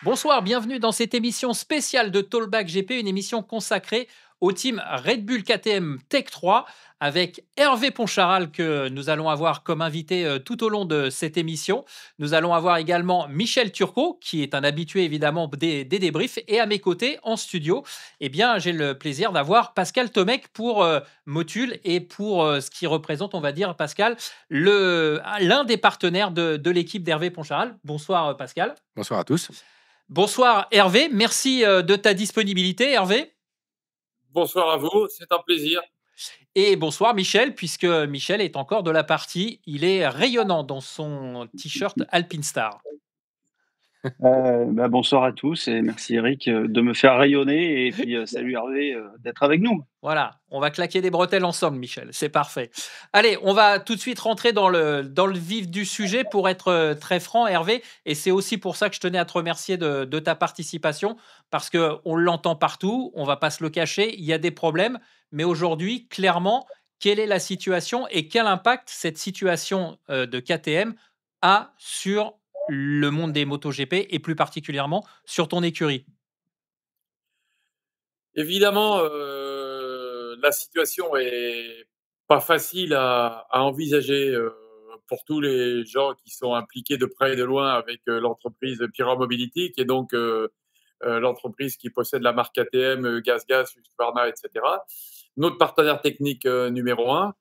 Bonsoir, bienvenue dans cette émission spéciale de Tollback GP, une émission consacrée au team Red Bull KTM Tech 3 avec Hervé Poncharal que nous allons avoir comme invité tout au long de cette émission. Nous allons avoir également Michel Turcot qui est un habitué évidemment des débriefs et à mes côtés en studio, eh bien, j'ai le plaisir d'avoir Pascal Tomec pour Motul et pour ce qui représente, on va dire, Pascal, l'un des partenaires de l'équipe d'Hervé Poncharal. Bonsoir Pascal. Bonsoir à tous. Bonsoir Hervé, merci de ta disponibilité Hervé. Bonsoir à vous, c'est un plaisir. Et bonsoir Michel, puisque Michel est encore de la partie. Il est rayonnant dans son t-shirt Alpine Star. Bonsoir à tous et merci Eric de me faire rayonner et puis salut Hervé d'être avec nous. Voilà, on va claquer des bretelles ensemble, Michel. C'est parfait. Allez, on va tout de suite rentrer dans le vif du sujet pour être très franc, Hervé. Et c'est aussi pour ça que je tenais à te remercier de ta participation, parce qu'on l'entend partout, on ne va pas se le cacher, il y a des problèmes. Mais aujourd'hui, clairement, quelle est la situation et quel impact cette situation de KTM a sur le monde des MotoGP et plus particulièrement sur ton écurie? Évidemment, la situation est pas facile à envisager pour tous les gens qui sont impliqués de près et de loin avec l'entreprise Pira Mobility, qui est donc l'entreprise qui possède la marque KTM, GasGas, Husqvarna, etc. Notre partenaire technique numéro un.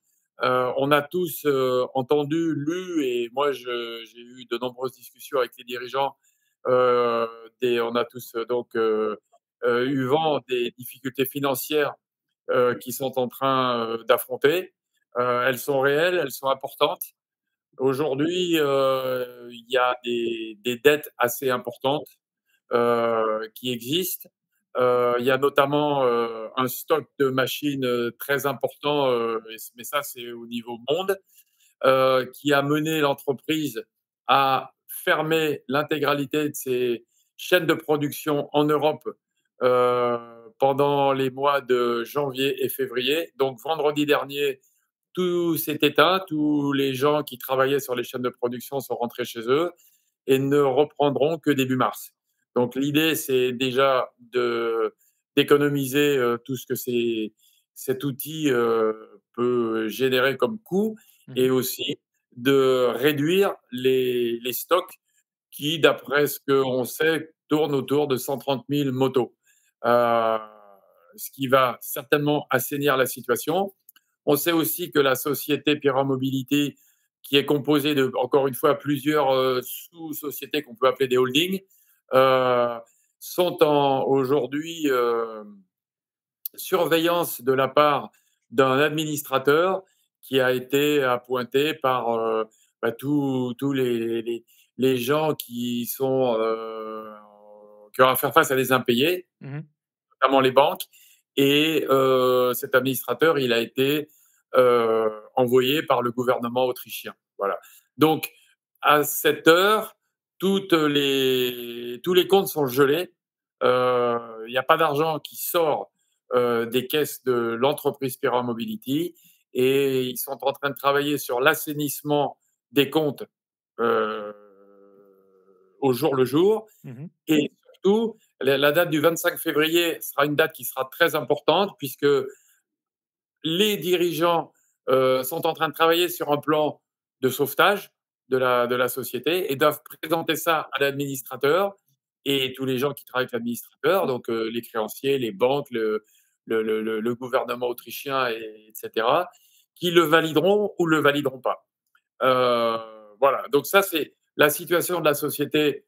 On a tous entendu, lu, et moi j'ai eu de nombreuses discussions avec les dirigeants. On a tous eu vent des difficultés financières qui sont en train d'affronter. Elles sont réelles, elles sont importantes. Aujourd'hui, il y a des dettes assez importantes qui existent. Il y a notamment un stock de machines très important, mais ça c'est au niveau monde, qui a mené l'entreprise à fermer l'intégralité de ses chaînes de production en Europe pendant les mois de janvier et février. Donc vendredi dernier, tout s'est éteint, tous les gens qui travaillaient sur les chaînes de production sont rentrés chez eux et ne reprendront que début mars. Donc l'idée, c'est déjà d'économiser tout ce que cet outil peut générer comme coût et aussi de réduire les stocks qui, d'après ce qu'on sait, tournent autour de 130 000 motos. Euh, Ce qui va certainement assainir la situation. On sait aussi que la société Pira Mobility, qui est composée de, encore une fois, plusieurs sous-sociétés qu'on peut appeler des holdings, euh, sont aujourd'hui surveillance de la part d'un administrateur qui a été appointé par tous les gens qui ont à faire face à des impayés, notamment les banques. Et cet administrateur, il a été envoyé par le gouvernement autrichien. Voilà. Donc, à cette heure, tous les comptes sont gelés. Il n'y a pas d'argent qui sort des caisses de l'entreprise Pira Mobility et ils sont en train de travailler sur l'assainissement des comptes euh, au jour le jour. Et surtout, la date du 25 février sera une date qui sera très importante puisque les dirigeants sont en train de travailler sur un plan de sauvetage de la société et doivent présenter ça à l'administrateur et tous les gens qui travaillent avec l'administrateur, donc les créanciers, les banques, le gouvernement autrichien, etc., qui le valideront ou le valideront pas. Voilà, donc ça c'est la situation de la société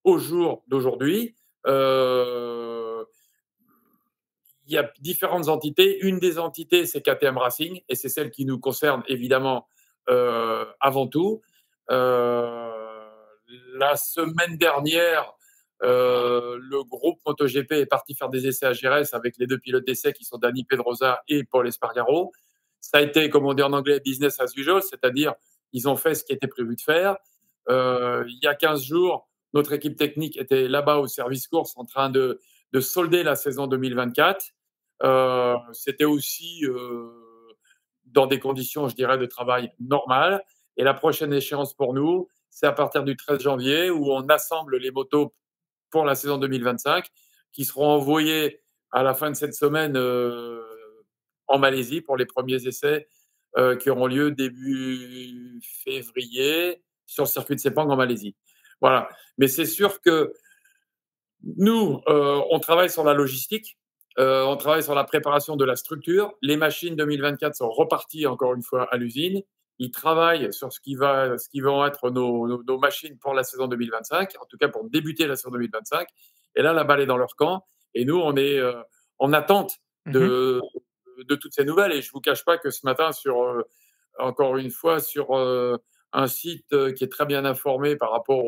au jour d'aujourd'hui. Il y a différentes entités. Une des entités, c'est KTM Racing, et c'est celle qui nous concerne évidemment avant tout. La semaine dernière, le groupe MotoGP est parti faire des essais à Jerez avec les deux pilotes d'essai qui sont Dani Pedrosa et Paul Espargaro. Ça a été, comme on dit en anglais, business as usual, c'est-à-dire ils ont fait ce qui était prévu de faire. Il y a 15 jours, notre équipe technique était là-bas au service course en train de solder la saison 2024. C'était aussi dans des conditions, je dirais, de travail normales. Et la prochaine échéance pour nous, c'est à partir du 13 janvier où on assemble les motos pour la saison 2025, qui seront envoyés à la fin de cette semaine en Malaisie pour les premiers essais qui auront lieu début février sur le circuit de Sepang en Malaisie. Voilà. Mais c'est sûr que nous, on travaille sur la logistique, on travaille sur la préparation de la structure. Les machines 2024 sont reparties encore une fois à l'usine. Ils travaillent sur ce qui vont être nos machines pour la saison 2025, en tout cas pour débuter la saison 2025. Et là, la balle est dans leur camp. Et nous, on est en attente de toutes ces nouvelles. Et je ne vous cache pas que ce matin, encore une fois, sur un site qui est très bien informé par rapport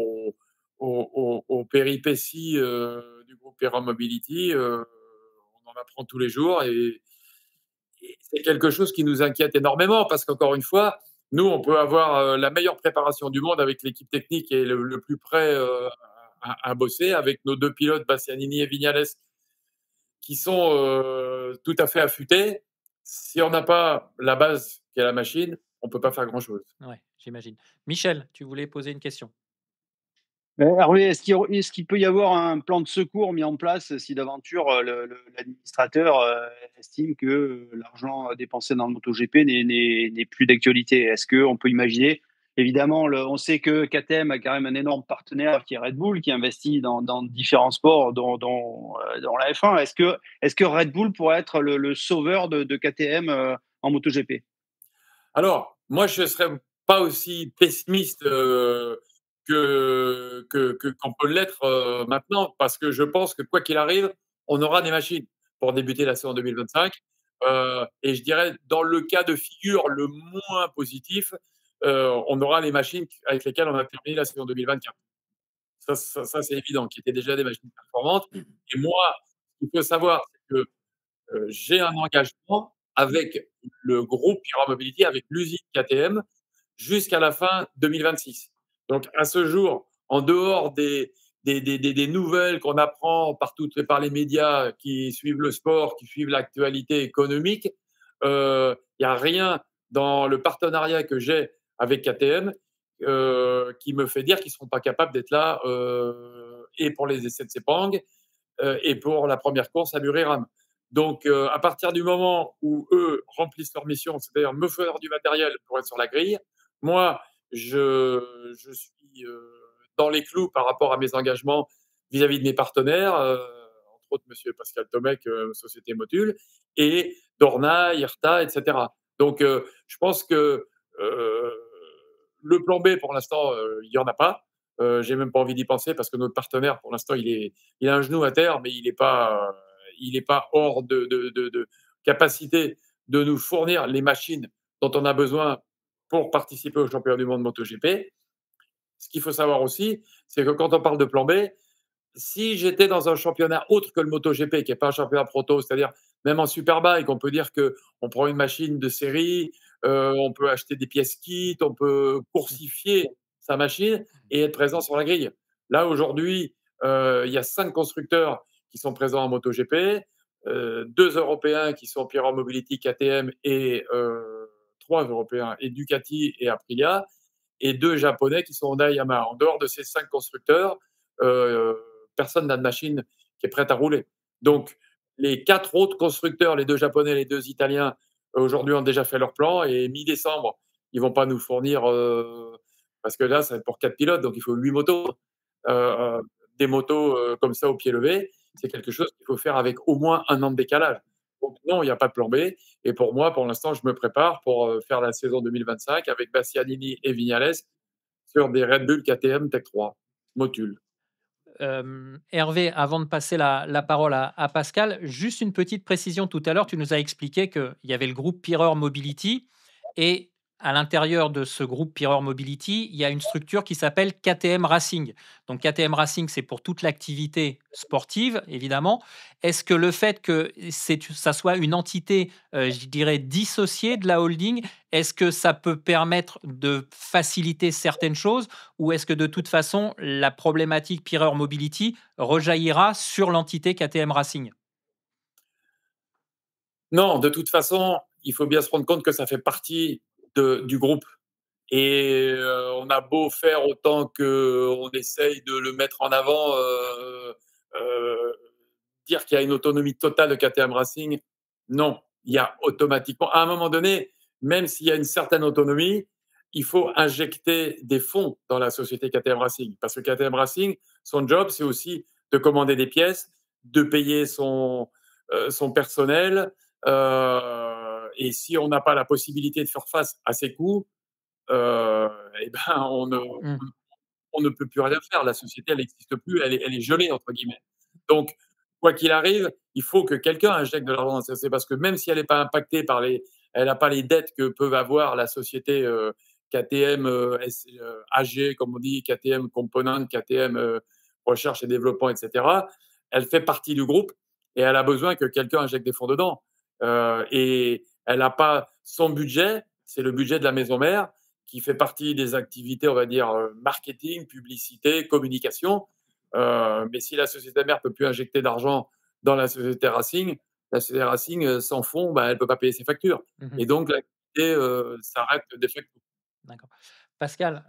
aux péripéties du groupe Pira Mobility, on en apprend tous les jours et c'est quelque chose qui nous inquiète énormément parce qu'encore une fois, nous, on peut avoir la meilleure préparation du monde avec l'équipe technique et le plus près à bosser avec nos deux pilotes, Bastianini et Vignales, qui sont tout à fait affûtés. Si on n'a pas la base qui est la machine, on ne peut pas faire grand-chose. Ouais, j'imagine. Michel, tu voulais poser une question. Hervé, est-ce qu'il peut y avoir un plan de secours mis en place si d'aventure l'administrateur estime que l'argent dépensé dans le MotoGP n'est plus d'actualité? Est-ce qu'on peut imaginer, évidemment, on sait que KTM a quand même un énorme partenaire qui est Red Bull, qui investit dans différents sports, dont la F1. Est-ce que Red Bull pourrait être le sauveur de KTM en MotoGP? Alors, moi, je ne serais pas aussi pessimiste qu'on peut l'être maintenant, parce que je pense que quoi qu'il arrive, on aura des machines pour débuter la saison 2025. Et je dirais, dans le cas de figure le moins positif, on aura les machines avec lesquelles on a terminé la saison 2024. Ça c'est évident, qui étaient déjà des machines performantes. Et moi, ce qu'il faut savoir, c'est que j'ai un engagement avec le groupe Pira Mobility, avec l'usine KTM, jusqu'à la fin 2026. Donc, à ce jour, en dehors des nouvelles qu'on apprend par les médias qui suivent le sport, qui suivent l'actualité économique, il n'y a rien dans le partenariat que j'ai avec KTM qui me fait dire qu'ils ne seront pas capables d'être là et pour les essais de Sepang et pour la première course à Buriram. Donc, à partir du moment où eux remplissent leur mission, c'est-à-dire me faire du matériel pour être sur la grille, moi, je suis dans les clous par rapport à mes engagements vis-à-vis de mes partenaires, entre autres Monsieur Pascal Tomec, Société Motul, et Dorna, IRTA, etc. Donc, je pense que le plan B, pour l'instant, il n'y en a pas. J'ai même pas envie d'y penser parce que notre partenaire, pour l'instant, il a un genou à terre, mais il n'est pas hors de capacité de nous fournir les machines dont on a besoin pour participer au championnat du monde MotoGP. Ce qu'il faut savoir aussi, c'est que quand on parle de plan B, si j'étais dans un championnat autre que le MotoGP, qui n'est pas un championnat proto, c'est-à-dire même en Superbike, on peut dire qu'on prend une machine de série, on peut acheter des pièces kits, on peut coursifier sa machine et être présent sur la grille. Là, aujourd'hui, il y a 5 constructeurs qui sont présents en MotoGP, 2 Européens qui sont Pirelli Mobility, KTM et 3 Européens, et Ducati et Aprilia, et 2 Japonais qui sont Honda et Yamaha. En dehors de ces 5 constructeurs, personne n'a de machine qui est prête à rouler. Donc, les 4 autres constructeurs, les 2 Japonais et les 2 Italiens, aujourd'hui ont déjà fait leur plan et mi-décembre, ils ne vont pas nous fournir, parce que là, c'est pour 4 pilotes, donc il faut 8 motos. Des motos comme ça au pied levé, c'est quelque chose qu'il faut faire avec au moins un an de décalage. Donc non, il n'y a pas de plan B. Et pour moi, pour l'instant, je me prépare pour faire la saison 2025 avec Bastianini et Vignales sur des Red Bull KTM Tech 3 Motul. Hervé, avant de passer la parole à Pascal, juste une petite précision. Tout à l'heure, tu nous as expliqué qu'il y avait le groupe Pireur Mobility et à l'intérieur de ce groupe Pireur Mobility, il y a une structure qui s'appelle KTM Racing. Donc KTM Racing, c'est pour toute l'activité sportive, évidemment. Est-ce que le fait que ça soit une entité, je dirais, dissociée de la holding, est-ce que ça peut permettre de faciliter certaines choses ou est-ce que de toute façon, la problématique Pireur Mobility rejaillira sur l'entité KTM Racing? Non, de toute façon, il faut bien se rendre compte que ça fait partie du groupe. Et on a beau faire autant qu'on essaye de le mettre en avant, dire qu'il y a une autonomie totale de KTM Racing, non. Il y a automatiquement, à un moment donné, même s'il y a une certaine autonomie, il faut injecter des fonds dans la société KTM Racing. Parce que KTM Racing, son job, c'est aussi de commander des pièces, de payer son personnel. Et si on n'a pas la possibilité de faire face à ces coûts, eh ben, on ne peut plus rien faire. La société, elle n'existe plus, elle est gelée, entre guillemets. Donc, quoi qu'il arrive, il faut que quelqu'un injecte de l'argent dans la société parce que même si elle n'est pas impactée par elle n'a pas les dettes que peuvent avoir la société KTM AG, comme on dit, KTM Component, KTM Recherche et Développement, etc. Elle fait partie du groupe et elle a besoin que quelqu'un injecte des fonds dedans. Et elle n'a pas son budget, c'est le budget de la maison mère qui fait partie des activités, on va dire, marketing, publicité, communication. Mais si la société mère ne peut plus injecter d'argent dans la société Racing, la société Racing, sans fonds, elle ne peut pas payer ses factures. Et donc, l'activité s'arrête de facto. D'accord. Pascal,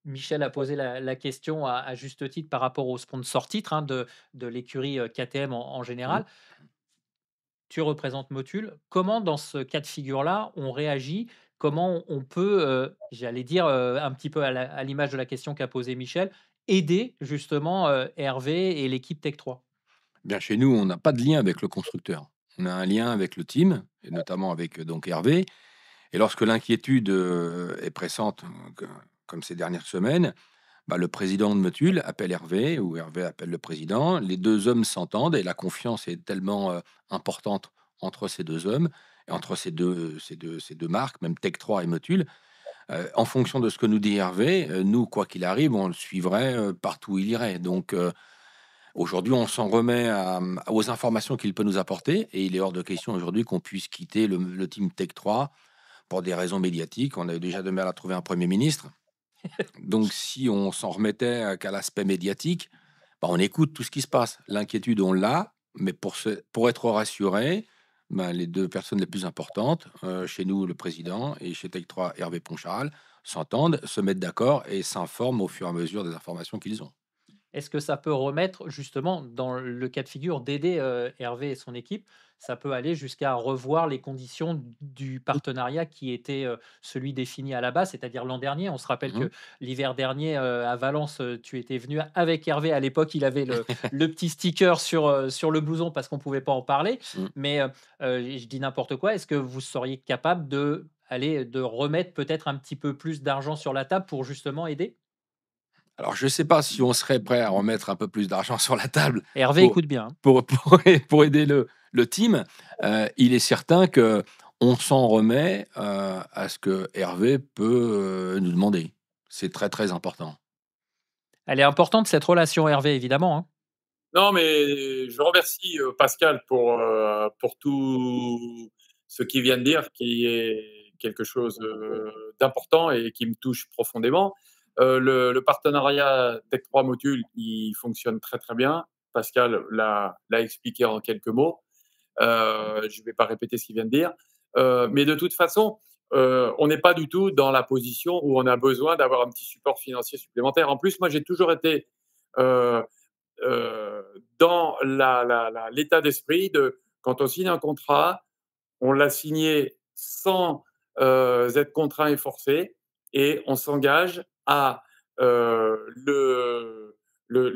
Michel a posé la question à juste titre par rapport au sponsor titre, hein, de l'écurie, KTM en général. Tu représentes Motul. Comment dans ce cas de figure-là, on réagit? Comment on peut, j'allais dire, un petit peu à l'image de la question qu'a posée Michel, aider justement, Hervé et l'équipe Tech 3? Bien, chez nous, on n'a pas de lien avec le constructeur. On a un lien avec le team, et notamment avec donc Hervé. Et lorsque l'inquiétude est pressante, comme ces dernières semaines, le président de Motul appelle Hervé, ou Hervé appelle le président. Les deux hommes s'entendent et la confiance est tellement importante entre ces deux hommes et entre ces deux marques, même Tech 3 et Motul. En fonction de ce que nous dit Hervé, nous, quoi qu'il arrive, on le suivrait partout où il irait. Donc, aujourd'hui, on s'en remet aux informations qu'il peut nous apporter et il est hors de question aujourd'hui qu'on puisse quitter le team Tech 3 pour des raisons médiatiques. On a eu déjà de mal à trouver un Premier ministre. Donc, si on s'en remettait qu'à l'aspect médiatique, on écoute tout ce qui se passe. L'inquiétude, on l'a, mais pour être rassuré, les deux personnes les plus importantes, chez nous, le président, et chez Tech 3, Hervé Poncharal, s'entendent, se mettent d'accord et s'informent au fur et à mesure des informations qu'ils ont. Est-ce que ça peut remettre justement dans le cas de figure d'aider, Hervé et son équipe, ça peut aller jusqu'à revoir les conditions du partenariat qui était, celui défini à la base, c'est-à-dire l'an dernier? On se rappelle Mmh. que l'hiver dernier, à Valence, tu étais venu avec Hervé. À l'époque, il avait le petit sticker sur le blouson parce qu'on ne pouvait pas en parler. Mmh. Mais, je dis n'importe quoi, est-ce que vous seriez capable de remettre peut-être un petit peu plus d'argent sur la table pour justement aider? Alors, je ne sais pas si on serait prêt à remettre un peu plus d'argent sur la table Hervé pour, écoute bien, hein. pour aider le team. Il est certain que on s'en remet à ce que Hervé peut nous demander. C'est très, très important. Elle est importante cette relation Hervé, évidemment, hein. Non, mais je remercie Pascal pour tout ce qu'il vient de dire, qui est quelque chose d'important et qui me touche profondément. Le partenariat Tech 3 Motul, il fonctionne très très bien. Pascal l'a expliqué en quelques mots. Je ne vais pas répéter ce qu'il vient de dire. Mais de toute façon, on n'est pas du tout dans la position où on a besoin d'avoir un petit support financier supplémentaire. En plus, moi, j'ai toujours été euh, dans l'état d'esprit de quand on signe un contrat, on l'a signé sans être contraint et forcé et on s'engage à le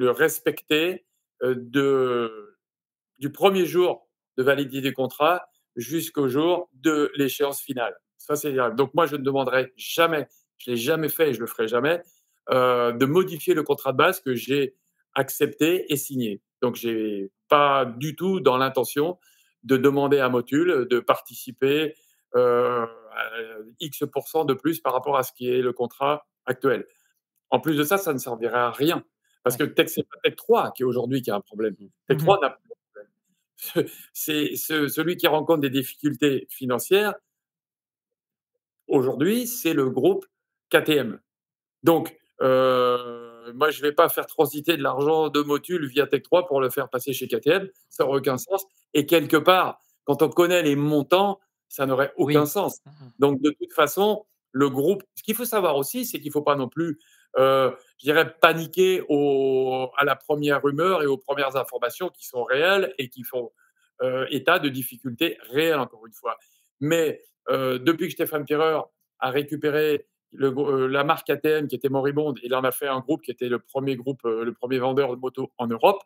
respecter du premier jour de validité du contrat jusqu'au jour de l'échéance finale. Ça, c'est donc moi, je ne demanderai jamais, je ne l'ai jamais fait et je ne le ferai jamais, de modifier le contrat de base que j'ai accepté et signé. Donc, je n'ai pas du tout dans l'intention de demander à Motul de participer à X% de plus par rapport à ce qui est le contrat actuel. En plus de ça, ça ne servirait à rien. Parce que c'est pas Tech 3 qui aujourd'hui qui a un problème. Tech 3 n'a pas de problème. C'est celui qui rencontre des difficultés financières, aujourd'hui, c'est le groupe KTM. Donc, moi, je ne vais pas faire transiter de l'argent de Motul via Tech 3 pour le faire passer chez KTM. Ça n'aurait aucun sens. Et quelque part, quand on connaît les montants, ça n'aurait aucun sens. Donc, de toute façon, le groupe, ce qu'il faut savoir aussi, c'est qu'il ne faut pas non plus je dirais, paniquer à la première rumeur et aux premières informations qui sont réelles et qui font état de difficultés réelles, encore une fois. Mais depuis que Stéphane Pierrer a récupéré la marque KTM qui était moribonde, il en a fait un groupe qui était le premier vendeur de motos en Europe.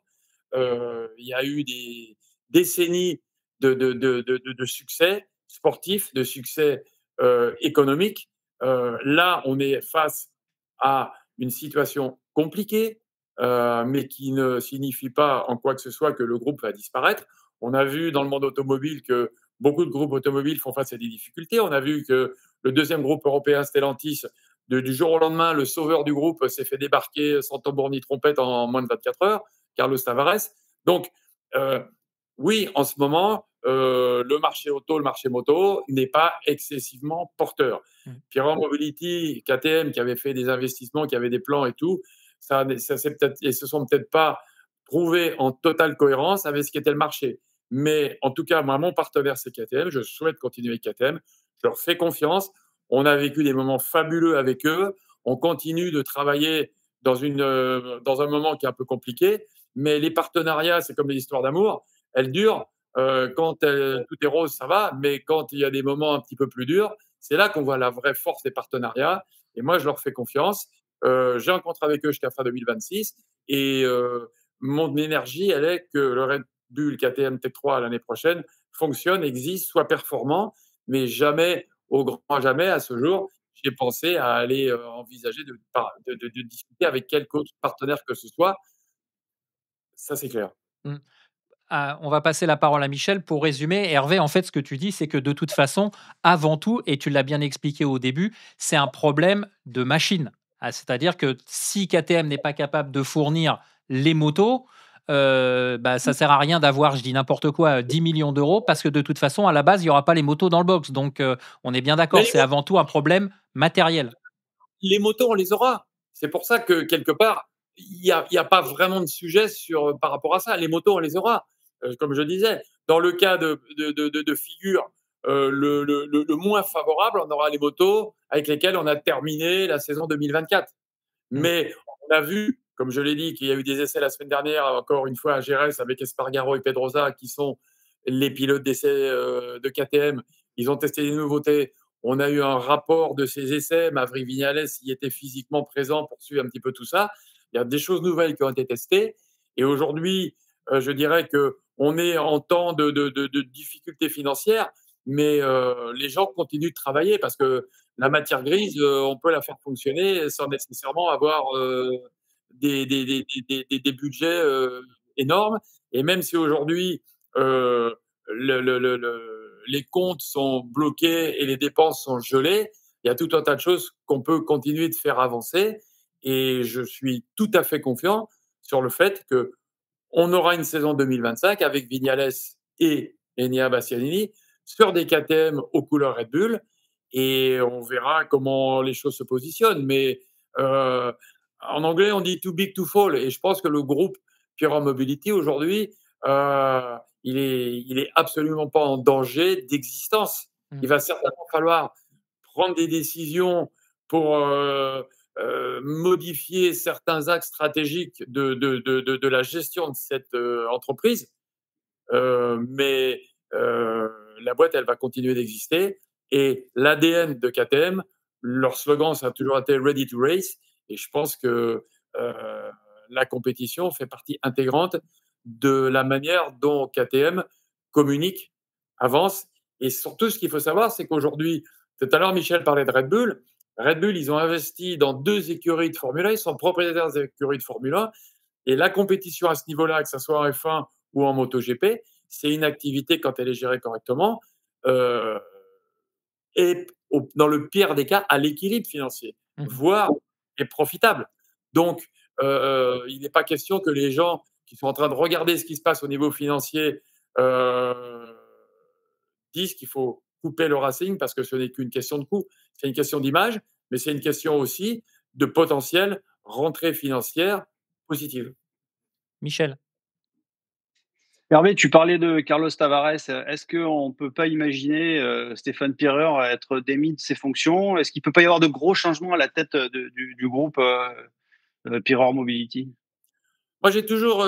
Il y a eu des décennies de succès sportif, de succès économique. Là, on est face à une situation compliquée, mais qui ne signifie pas en quoi que ce soit que le groupe va disparaître. On a vu dans le monde automobile que beaucoup de groupes automobiles font face à des difficultés. On a vu que le deuxième groupe européen, Stellantis, du jour au lendemain, le sauveur du groupe s'est fait débarquer sans tambour ni trompette en moins de 24 heures, Carlos Tavares. Donc, oui, en ce moment, le marché auto, le marché moto n'est pas excessivement porteur. Pierron Mobility, KTM, qui avait fait des investissements, qui avait des plans et tout, ça se sont peut-être pas trouvés en totale cohérence avec ce qu'était le marché. Mais en tout cas, moi, mon partenaire, c'est KTM. Je souhaite continuer avec KTM. Je leur fais confiance. On a vécu des moments fabuleux avec eux. On continue de travailler dans un moment qui est un peu compliqué. Mais les partenariats, c'est comme les histoires d'amour. Elles durent. Quand tout est rose, ça va. Mais quand il y a des moments un petit peu plus durs, c'est là qu'on voit la vraie force des partenariats. Et moi, je leur fais confiance. J'ai un contrat avec eux jusqu'à fin 2026. Et mon énergie, elle est que le Red Bull KTM Tech 3 l'année prochaine fonctionne, existe, soit performant. Mais jamais, au grand jamais, à ce jour, j'ai pensé à aller envisager de discuter avec quelque autre partenaire que ce soit. Ça, c'est clair. Mmh. On va passer la parole à Michel pour résumer. Hervé, en fait, ce que tu dis, c'est que de toute façon, avant tout, et tu l'as bien expliqué au début, c'est un problème de machine. C'est-à-dire que si KTM n'est pas capable de fournir les motos, ça sert à rien d'avoir, je dis n'importe quoi, 10 millions d'euros, parce que de toute façon, à la base, il n'y aura pas les motos dans le box. Donc, on est bien d'accord, c'est avant tout un problème matériel. Les motos, on les aura. C'est pour ça que, quelque part, il n'y a pas vraiment de sujet par rapport à ça. Les motos, on les aura. Comme je disais, dans le cas de figure le moins favorable, on aura les motos avec lesquelles on a terminé la saison 2024. Mais on a vu, comme je l'ai dit, qu'il y a eu des essais la semaine dernière, encore une fois à Jerez, avec Espargaro et Pedrosa, qui sont les pilotes d'essai de KTM. Ils ont testé des nouveautés. On a eu un rapport de ces essais. Maverick Viñales y était physiquement présent pour suivre un petit peu tout ça. Il y a des choses nouvelles qui ont été testées. Et aujourd'hui, je dirais qu'on est en temps de difficultés financières, mais les gens continuent de travailler parce que la matière grise, on peut la faire fonctionner sans nécessairement avoir des budgets énormes. Et même si aujourd'hui, les comptes sont bloqués et les dépenses sont gelées, il y a tout un tas de choses qu'on peut continuer de faire avancer. Et je suis tout à fait confiant sur le fait qu'on aura une saison 2025 avec Vignales et Enea Bastianini sur des KTM aux couleurs Red Bull. Et on verra comment les choses se positionnent. Mais en anglais, on dit too big to fall. Et je pense que le groupe Pierron Mobility, aujourd'hui, il est absolument pas en danger d'existence. Il va certainement falloir prendre des décisions pour modifier certains axes stratégiques de la gestion de cette entreprise. Mais la boîte, elle va continuer d'exister. Et l'ADN de KTM, leur slogan, ça a toujours été Ready to Race. Et je pense que la compétition fait partie intégrante de la manière dont KTM communique, avance. Et surtout, ce qu'il faut savoir, c'est qu'aujourd'hui, tout à l'heure, Michel parlait de Red Bull. Red Bull, ils ont investi dans 2 écuries de Formule 1. Ils sont propriétaires des écuries de Formule 1. Et la compétition à ce niveau-là, que ce soit en F1 ou en MotoGP, c'est une activité, quand elle est gérée correctement, et dans le pire des cas, à l'équilibre financier, voire est profitable. Donc, il n'est pas question que les gens qui sont en train de regarder ce qui se passe au niveau financier disent qu'il faut couper le Racing parce que ce n'est qu'une question de coût. C'est une question d'image, mais c'est une question aussi de potentielle rentrée financière positive. Michel. Hervé, tu parlais de Carlos Tavares. Est-ce qu'on ne peut pas imaginer Stéphane Pierrer être démis de ses fonctions? Est-ce qu'il ne peut pas y avoir de gros changements à la tête du groupe Pireur Mobility? Moi, j'ai toujours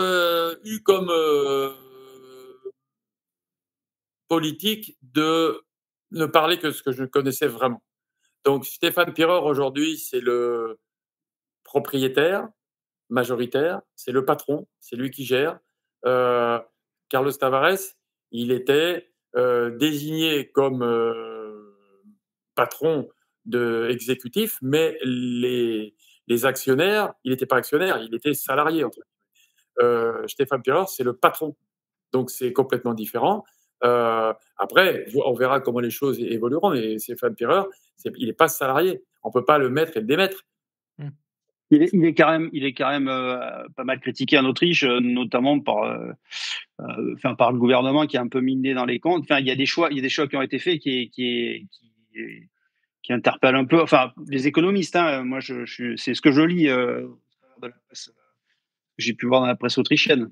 eu comme politique de ne parler que ce que je connaissais vraiment. Donc, Stéphane Pireur, aujourd'hui, c'est le propriétaire majoritaire, c'est le patron, c'est lui qui gère. Euh, Carlos Tavares, il était désigné comme patron exécutif, mais les actionnaires, il n'était pas actionnaire, il était salarié. Stéphane Pireur, c'est le patron. Donc, c'est complètement différent. Après, on verra comment les choses évolueront, mais Stéphane Pireur, il n'est pas salarié. On ne peut pas le mettre et le démettre. Il est quand même pas mal critiqué en Autriche, notamment par le gouvernement qui a un peu miné dans les comptes. Enfin, il y a des choix qui ont été faits qui interpellent un peu. Enfin, les économistes. Hein, moi, c'est ce que je lis de la presse, que j'ai pu voir dans la presse autrichienne.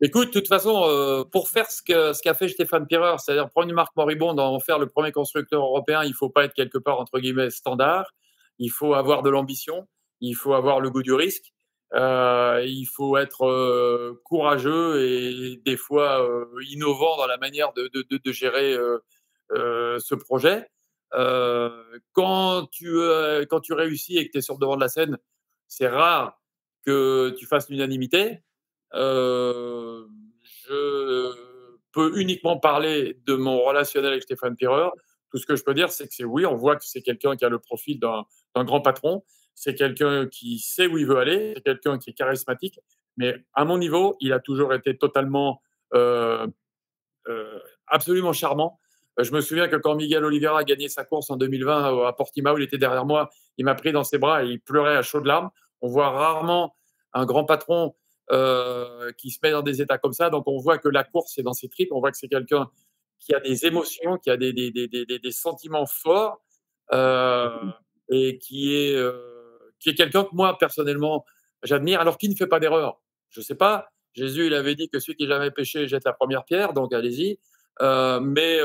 Écoute, de toute façon, pour faire ce qu'a fait Stéphane Pireur, c'est-à-dire prendre une marque moribonde, en faire le premier constructeur européen, il ne faut pas être quelque part, entre guillemets, standard. Il faut avoir de l'ambition, il faut avoir le goût du risque, il faut être courageux et des fois innovant dans la manière de gérer ce projet. Quand tu réussis et que tu es sur le devant de la scène, c'est rare que tu fasses l'unanimité. Euh, je peux uniquement parler de mon relationnel avec Stéphane Pireur. Tout ce que je peux dire, c'est que oui, on voit que c'est quelqu'un qui a le profil d'un grand patron. C'est quelqu'un qui sait où il veut aller. C'est quelqu'un qui est charismatique. Mais à mon niveau, il a toujours été totalement, euh, absolument charmant. Je me souviens que quand Miguel Oliveira a gagné sa course en 2020 à Portimao, il était derrière moi. Il m'a pris dans ses bras et il pleurait à chaudes larmes. On voit rarement un grand patron qui se met dans des états comme ça. Donc, on voit que la course, c'est dans ses tripes. On voit que c'est quelqu'un qui a des émotions, qui a des sentiments forts et qui est quelqu'un que moi, personnellement, j'admire, alors qu'il ne fait pas d'erreur. Je ne sais pas. Jésus, il avait dit que celui qui n'a jamais péché jette la première pierre, donc allez-y. Mais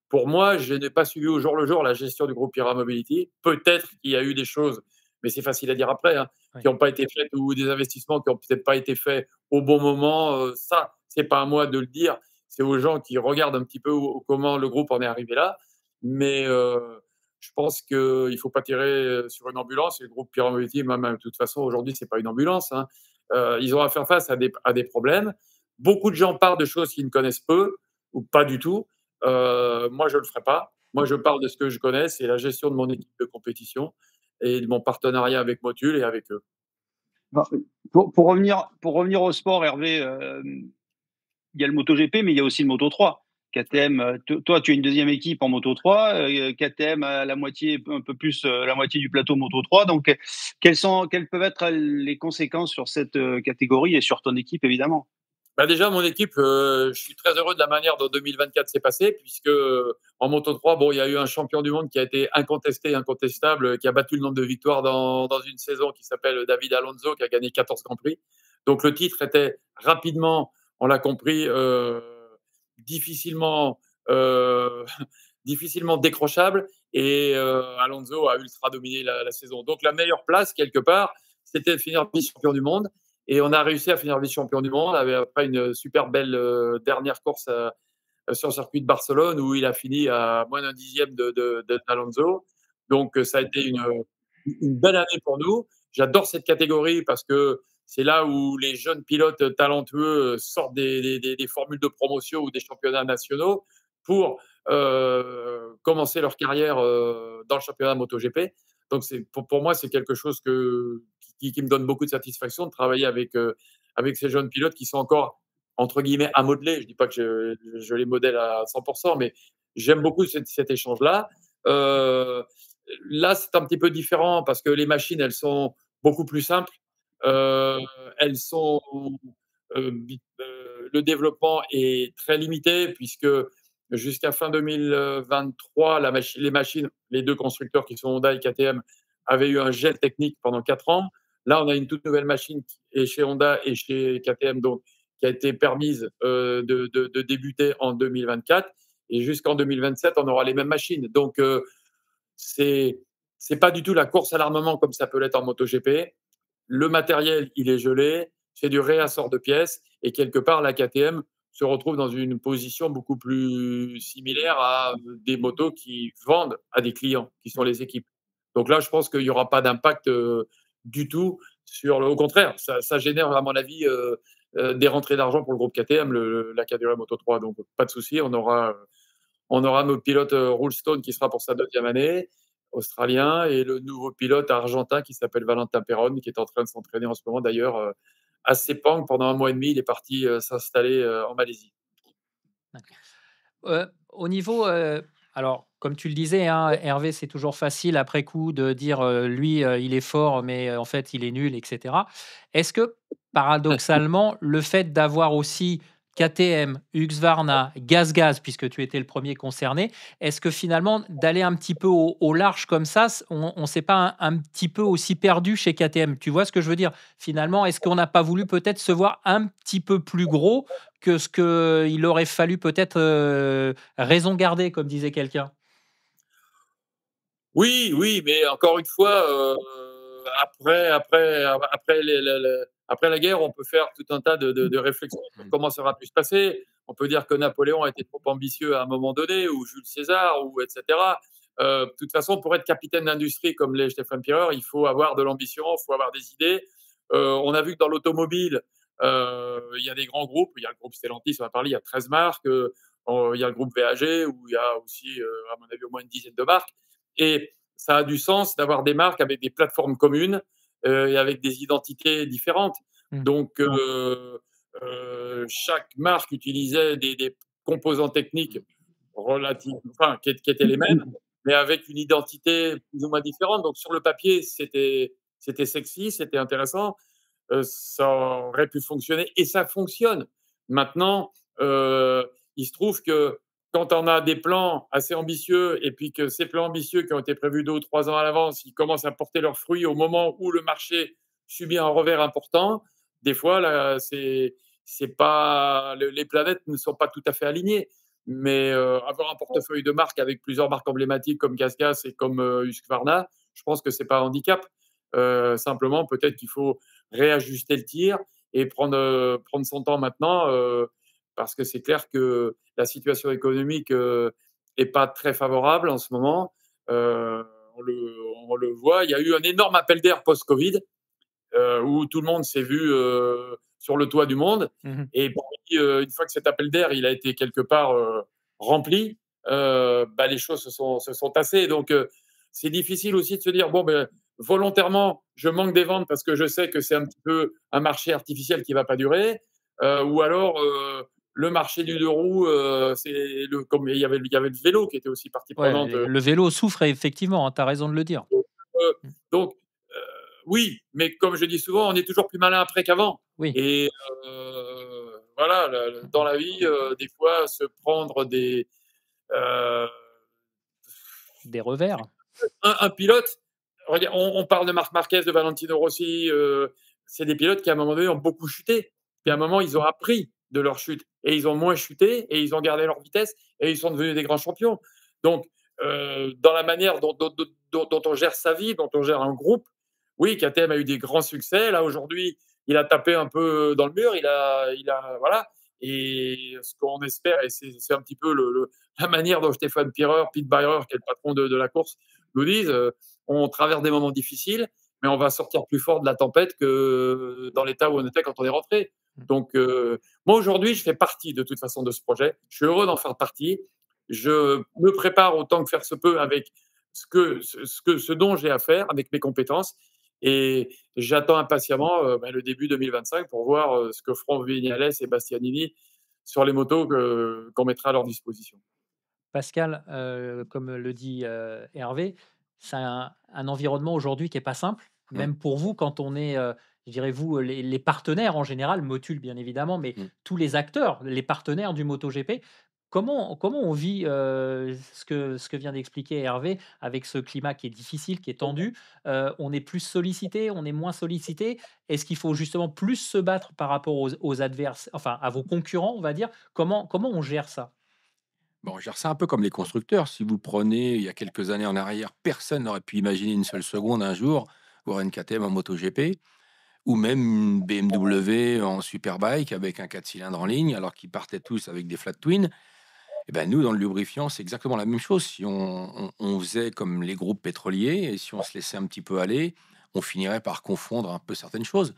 pour moi, je n'ai pas suivi au jour le jour la gestion du groupe Pira Mobility. Peut-être qu'il y a eu des choses, mais c'est facile à dire après, hein, qui n'ont pas été faites ou des investissements qui n'ont peut-être pas été faits au bon moment. Ça, c'est pas à moi de le dire. C'est aux gens qui regardent un petit peu comment le groupe en est arrivé là. Mais je pense qu'il ne faut pas tirer sur une ambulance. Et le groupe Pira Mobility, même, de toute façon, aujourd'hui, ce n'est pas une ambulance. Hein. Ils ont à faire face à des problèmes. Beaucoup de gens parlent de choses qu'ils ne connaissent peu ou pas du tout. Moi, je ne le ferai pas. Moi, je parle de ce que je connais, c'est la gestion de mon équipe de compétition et de mon partenariat avec Motul et avec eux. Pour revenir au sport, Hervé, il y a le MotoGP, mais il y a aussi le Moto3. KTM, toi, tu as une deuxième équipe en Moto3. KTM a la moitié, un peu plus la moitié du plateau Moto3. Donc, quelles peuvent être les conséquences sur cette catégorie et sur ton équipe, évidemment? Bah déjà, mon équipe, je suis très heureux de la manière dont 2024 s'est passé, puisque en Moto3, bon, il y a eu un champion du monde qui a été incontesté, incontestable, qui a battu le nombre de victoires dans une saison qui s'appelle David Alonso, qui a gagné 14 Grands Prix. Donc le titre était rapidement, on l'a compris, difficilement, euh, difficilement décrochable, et Alonso a ultra dominé la saison. Donc la meilleure place, quelque part, c'était de finir vice-champion du monde. Et on a réussi à finir vice-champion du monde après une super belle dernière course sur le circuit de Barcelone où il a fini à moins d'un dixième d'Alonso. Donc, ça a été une belle année pour nous. J'adore cette catégorie parce que c'est là où les jeunes pilotes talentueux sortent des formules de promotion ou des championnats nationaux pour commencer leur carrière dans le championnat MotoGP. Donc, pour moi, c'est quelque chose qui me donne beaucoup de satisfaction de travailler avec ces jeunes pilotes qui sont encore, entre guillemets, à modeler. Je ne dis pas que je les modèle à 100%, mais j'aime beaucoup cet échange-là. Là, c'est un petit peu différent parce que les machines, elles sont beaucoup plus simples. Elles sont, le développement est très limité puisque jusqu'à fin 2023, les machines, les deux constructeurs qui sont Honda et KTM, avaient eu un gel technique pendant 4 ans. Là, on a une toute nouvelle machine chez Honda et chez KTM, donc, qui a été permise de débuter en 2024. Et jusqu'en 2027, on aura les mêmes machines. Donc, c'est pas du tout la course à l'armement comme ça peut l'être en MotoGP. le matériel, il est gelé, c'est du réassort de pièces, et quelque part, la KTM se retrouve dans une position beaucoup plus similaire à des motos qui vendent à des clients, qui sont les équipes. Donc là, je pense qu'il n'y aura pas d'impact du tout sur le. Au contraire, ça génère, à mon avis, des rentrées d'argent pour le groupe KTM, la catégorie Moto 3. Donc pas de souci, on aura notre pilote Rulestone qui sera pour sa 2e année, australien, et le nouveau pilote argentin qui s'appelle Valentin Perron, qui est en train de s'entraîner en ce moment d'ailleurs à Sepang pendant 1 mois et demi. Il est parti s'installer en Malaisie. Au niveau, alors, comme tu le disais, hein, Hervé, c'est toujours facile après coup de dire lui, il est fort, mais en fait, il est nul, etc. Est-ce que, paradoxalement, le fait d'avoir aussi KTM, Husqvarna, GazGaz, puisque tu étais le premier concerné, est-ce que finalement, d'aller un petit peu au large comme ça, on ne s'est pas un petit peu aussi perdu chez KTM? Tu vois ce que je veux dire? Finalement, est-ce qu'on n'a pas voulu peut-être se voir un petit peu plus gros que ce qu'il aurait fallu peut-être raison garder, comme disait quelqu'un? Oui, oui, mais encore une fois, après la guerre, on peut faire tout un tas de réflexions sur comment ça aura pu se passer. On peut dire que Napoléon a été trop ambitieux à un moment donné, ou Jules César, ou etc. De toute façon, pour être capitaine d'industrie comme l'est Stefan Pierer, il faut avoir de l'ambition, il faut avoir des idées. On a vu que dans l'automobile, il y a des grands groupes. Il y a le groupe Stellantis, on a parlé, il y a 13 marques. Il y a le groupe VAG, où il y a aussi, à mon avis, au moins une dizaine de marques. Et ça a du sens d'avoir des marques avec des plateformes communes et avec des identités différentes. Donc, chaque marque utilisait des composants techniques qui étaient les mêmes, mais avec une identité plus ou moins différente. Donc, sur le papier, c'était sexy, c'était intéressant. Ça aurait pu fonctionner, et ça fonctionne. Maintenant, il se trouve que quand on a des plans assez ambitieux, et puis que ces plans ambitieux qui ont été prévus 2 ou 3 ans à l'avance, ils commencent à porter leurs fruits au moment où le marché subit un revers important, des fois, là, c'est pas, les planètes ne sont pas tout à fait alignées. Mais avoir un portefeuille de marques avec plusieurs marques emblématiques comme GazGaz et comme Husqvarna, je pense que c'est pas un handicap. Simplement, peut-être qu'il faut réajuster le tir et prendre son temps maintenant, parce que c'est clair que la situation économique est pas très favorable en ce moment. On le voit. Il y a eu un énorme appel d'air post-Covid où tout le monde s'est vu sur le toit du monde. Et puis, une fois que cet appel d'air il a été quelque part rempli, les choses se sont tassées. Donc, c'est difficile aussi de se dire, bon, volontairement, je manque des ventes parce que je sais que c'est un petit peu un marché artificiel qui va pas durer. Ou alors, le marché du 2 roues, comme il y avait le vélo qui était aussi partie Ouais, prenante. le vélo souffre effectivement, hein, tu as raison de le dire. Euh, donc, oui, mais comme je dis souvent, on est toujours plus malin après qu'avant. Oui. Et voilà, dans la vie, des fois, se prendre euh, Des revers. un pilote. Regarde, on parle de Marc Marquez, de Valentino Rossi. C'est des pilotes qui, à un moment donné, ont beaucoup chuté. Puis à un moment, ils ont appris de leur chute. Et ils ont moins chuté, et ils ont gardé leur vitesse, et ils sont devenus des grands champions. Donc, dans la manière dont on gère sa vie, dont on gère un groupe, oui, KTM a eu des grands succès. Là, aujourd'hui, il a tapé un peu dans le mur. Voilà. Et ce qu'on espère, et c'est un petit peu la manière dont Stéphane Pierreur, Pete Beirer, qui est le patron de la course, nous disent, on traverse des moments difficiles, mais on va sortir plus fort de la tempête que dans l'état où on était quand on est rentré. Donc, moi, aujourd'hui, je fais partie de toute façon de ce projet. Je suis heureux d'en faire partie. Je me prépare autant que faire se peut avec ce dont j'ai à faire, avec mes compétences. Et j'attends impatiemment le début 2025 pour voir ce que feront Vignales et Bastianini sur les motos qu'on mettra à leur disposition. Pascal, comme le dit Hervé, c'est un environnement aujourd'hui qui est pas simple, même pour vous quand on est, je dirais vous, les partenaires en général, Motul bien évidemment, mais tous les acteurs, les partenaires du MotoGP. Comment on vit ce que vient d'expliquer Hervé avec ce climat qui est difficile, qui est tendu? On est plus sollicité, on est moins sollicité? Est-ce qu'il faut justement plus se battre par rapport aux adversaires, enfin à vos concurrents, on va dire? Comment on gère ça? Bon, on gère ça un peu comme les constructeurs. Si vous prenez il y a quelques années en arrière, personne n'aurait pu imaginer une seule seconde un jour voir une KTM en MotoGP. ou même une BMW en superbike avec un 4 cylindres en ligne, alors qu'ils partaient tous avec des flat twin. Et ben nous, dans le lubrifiant, c'est exactement la même chose. Si on faisait comme les groupes pétroliers et si on se laissait un petit peu aller, on finirait par confondre un peu certaines choses.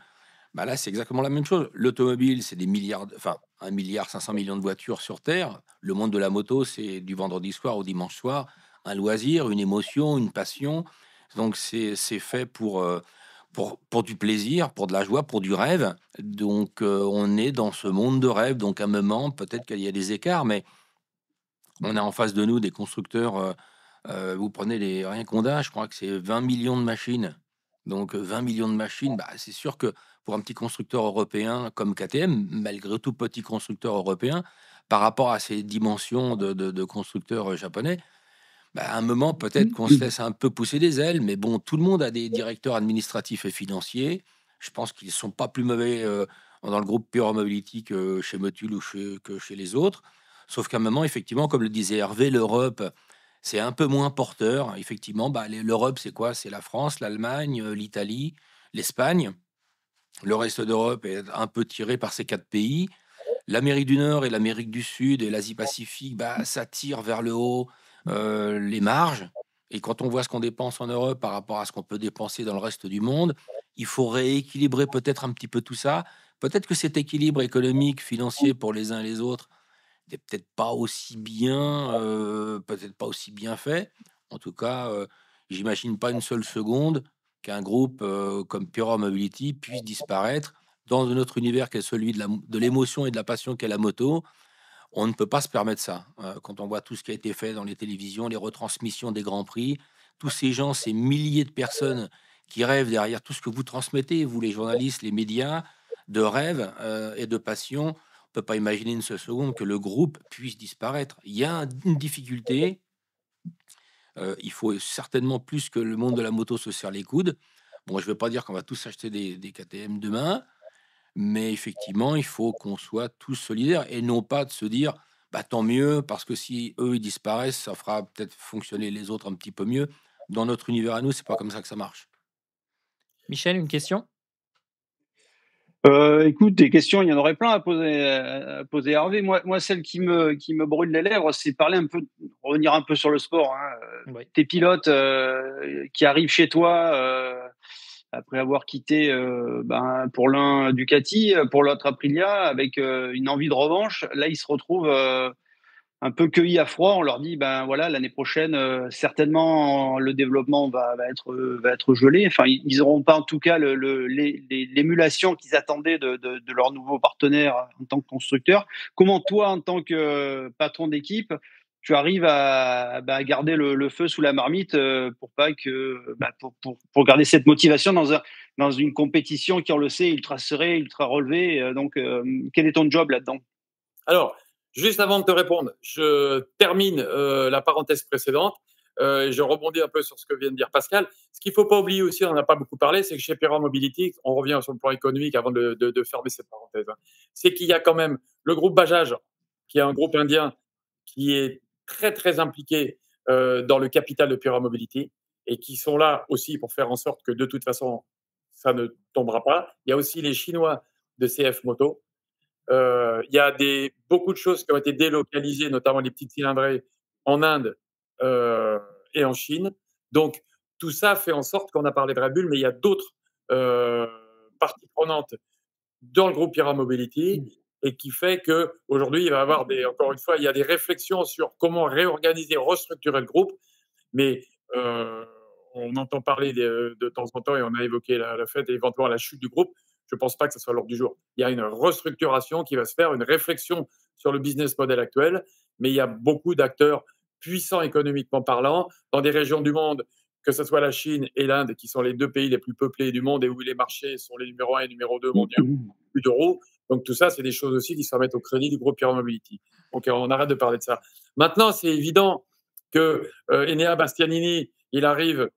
Bah là, c'est exactement la même chose. L'automobile, c'est des milliards, enfin 1,5 milliard de voitures sur Terre. Le monde de la moto, c'est du vendredi soir au dimanche soir, un loisir, une émotion, une passion. Donc c'est fait pour du plaisir, pour de la joie, pour du rêve. Donc on est dans ce monde de rêve. Donc à un moment, peut-être qu'il y a des écarts, mais on a en face de nous des constructeurs. Vous prenez les rien qu'Honda, je crois que c'est 20 millions de machines. Donc 20 millions de machines, bah, c'est sûr que pour un petit constructeur européen comme KTM, malgré tout petit constructeur européen, par rapport à ces dimensions de constructeurs japonais, bah, à un moment peut-être qu'on se laisse un peu pousser des ailes, mais bon, tout le monde a des directeurs administratifs et financiers. Je pense qu'ils ne sont pas plus mauvais dans le groupe Pure Mobility que chez Motul ou que chez les autres. Sauf qu'à un moment, effectivement, comme le disait Hervé, l'Europe, c'est un peu moins porteur. Effectivement, bah, l'Europe, c'est quoi? C'est la France, l'Allemagne, l'Italie, l'Espagne. Le reste d'Europe est un peu tiré par ces quatre pays. L'Amérique du Nord et l'Amérique du Sud et l'Asie-Pacifique, bah, ça tire vers le haut les marges. Et quand on voit ce qu'on dépense en Europe par rapport à ce qu'on peut dépenser dans le reste du monde, il faut rééquilibrer peut-être un petit peu tout ça. Peut-être que cet équilibre économique, financier pour les uns et les autres n'est peut-être pas aussi bien, peut-être pas aussi bien fait. En tout cas, j'imagine pas une seule seconde qu'un groupe comme Pure Mobility puisse disparaître dans un autre univers qui est celui de l'émotion et de la passion qu'est la moto. On ne peut pas se permettre ça. Quand on voit tout ce qui a été fait dans les télévisions, les retransmissions des grands prix, tous ces gens, ces milliers de personnes qui rêvent derrière tout ce que vous transmettez, vous les journalistes, les médias, de rêve et de passion. On peut pas imaginer une seule seconde que le groupe puisse disparaître. Il y a une difficulté. Il faut certainement plus que le monde de la moto se serre les coudes. Bon, je ne veux pas dire qu'on va tous acheter des KTM demain, mais effectivement, il faut qu'on soit tous solidaires et non pas de se dire, bah, tant mieux, parce que si eux, ils disparaissent, ça fera peut-être fonctionner les autres un petit peu mieux. Dans notre univers à nous, c'est pas comme ça que ça marche. Michel, une question? Écoute, des questions, il y en aurait plein à poser Hervé. Moi, celle qui me brûle les lèvres, c'est parler un peu, revenir un peu sur le sport, hein. Oui. Tes pilotes qui arrivent chez toi après avoir quitté pour l'un Ducati, pour l'autre Aprilia, avec une envie de revanche. Là, ils se retrouvent un peu cueillis à froid. On leur dit, ben voilà, l'année prochaine, certainement, le développement va être gelé. Enfin, ils n'auront pas en tout cas l'émulation qu'ils attendaient de leur nouveau partenaire en tant que constructeur. Comment toi, en tant que patron d'équipe, tu arrives à garder le feu sous la marmite pour pas que pour garder cette motivation dans une compétition qui, on le sait, ultra serrée, ultra relevée. Quel est ton job là-dedans? Alors, juste avant de te répondre, je termine la parenthèse précédente. Et je rebondis un peu sur ce que vient de dire Pascal. Ce qu'il ne faut pas oublier aussi, on n'en a pas beaucoup parlé, c'est que chez Pira Mobility, on revient sur le plan économique avant de fermer cette parenthèse, hein, c'est qu'il y a quand même le groupe Bajaj, qui est un groupe indien qui est très, très impliqué dans le capital de Pira Mobility et qui sont là aussi pour faire en sorte que de toute façon, ça ne tombera pas. Il y a aussi les Chinois de CF Moto. Il y a beaucoup de choses qui ont été délocalisées, notamment les petites cylindrées, en Inde et en Chine. Donc, tout ça fait en sorte qu'on a parlé de Red Bull, mais il y a d'autres parties prenantes dans le groupe Pira Mobility et qui fait qu'aujourd'hui, il va y avoir encore une fois, il y a des réflexions sur comment réorganiser, restructurer le groupe. Mais on entend parler de temps en temps et on a évoqué le fait éventuellement la chute du groupe. Je ne pense pas que ce soit l'ordre du jour. Il y a une restructuration qui va se faire, une réflexion sur le business model actuel, mais il y a beaucoup d'acteurs puissants économiquement parlant dans des régions du monde, que ce soit la Chine et l'Inde, qui sont les deux pays les plus peuplés du monde et où les marchés sont les numéro 1 et numéro 2 mondiaux, plus d'euros. Donc tout ça, c'est des choses aussi qui se remettent au crédit du groupe Pira Mobility. Donc on arrête de parler de ça. Maintenant, c'est évident que Enea Bastianini, il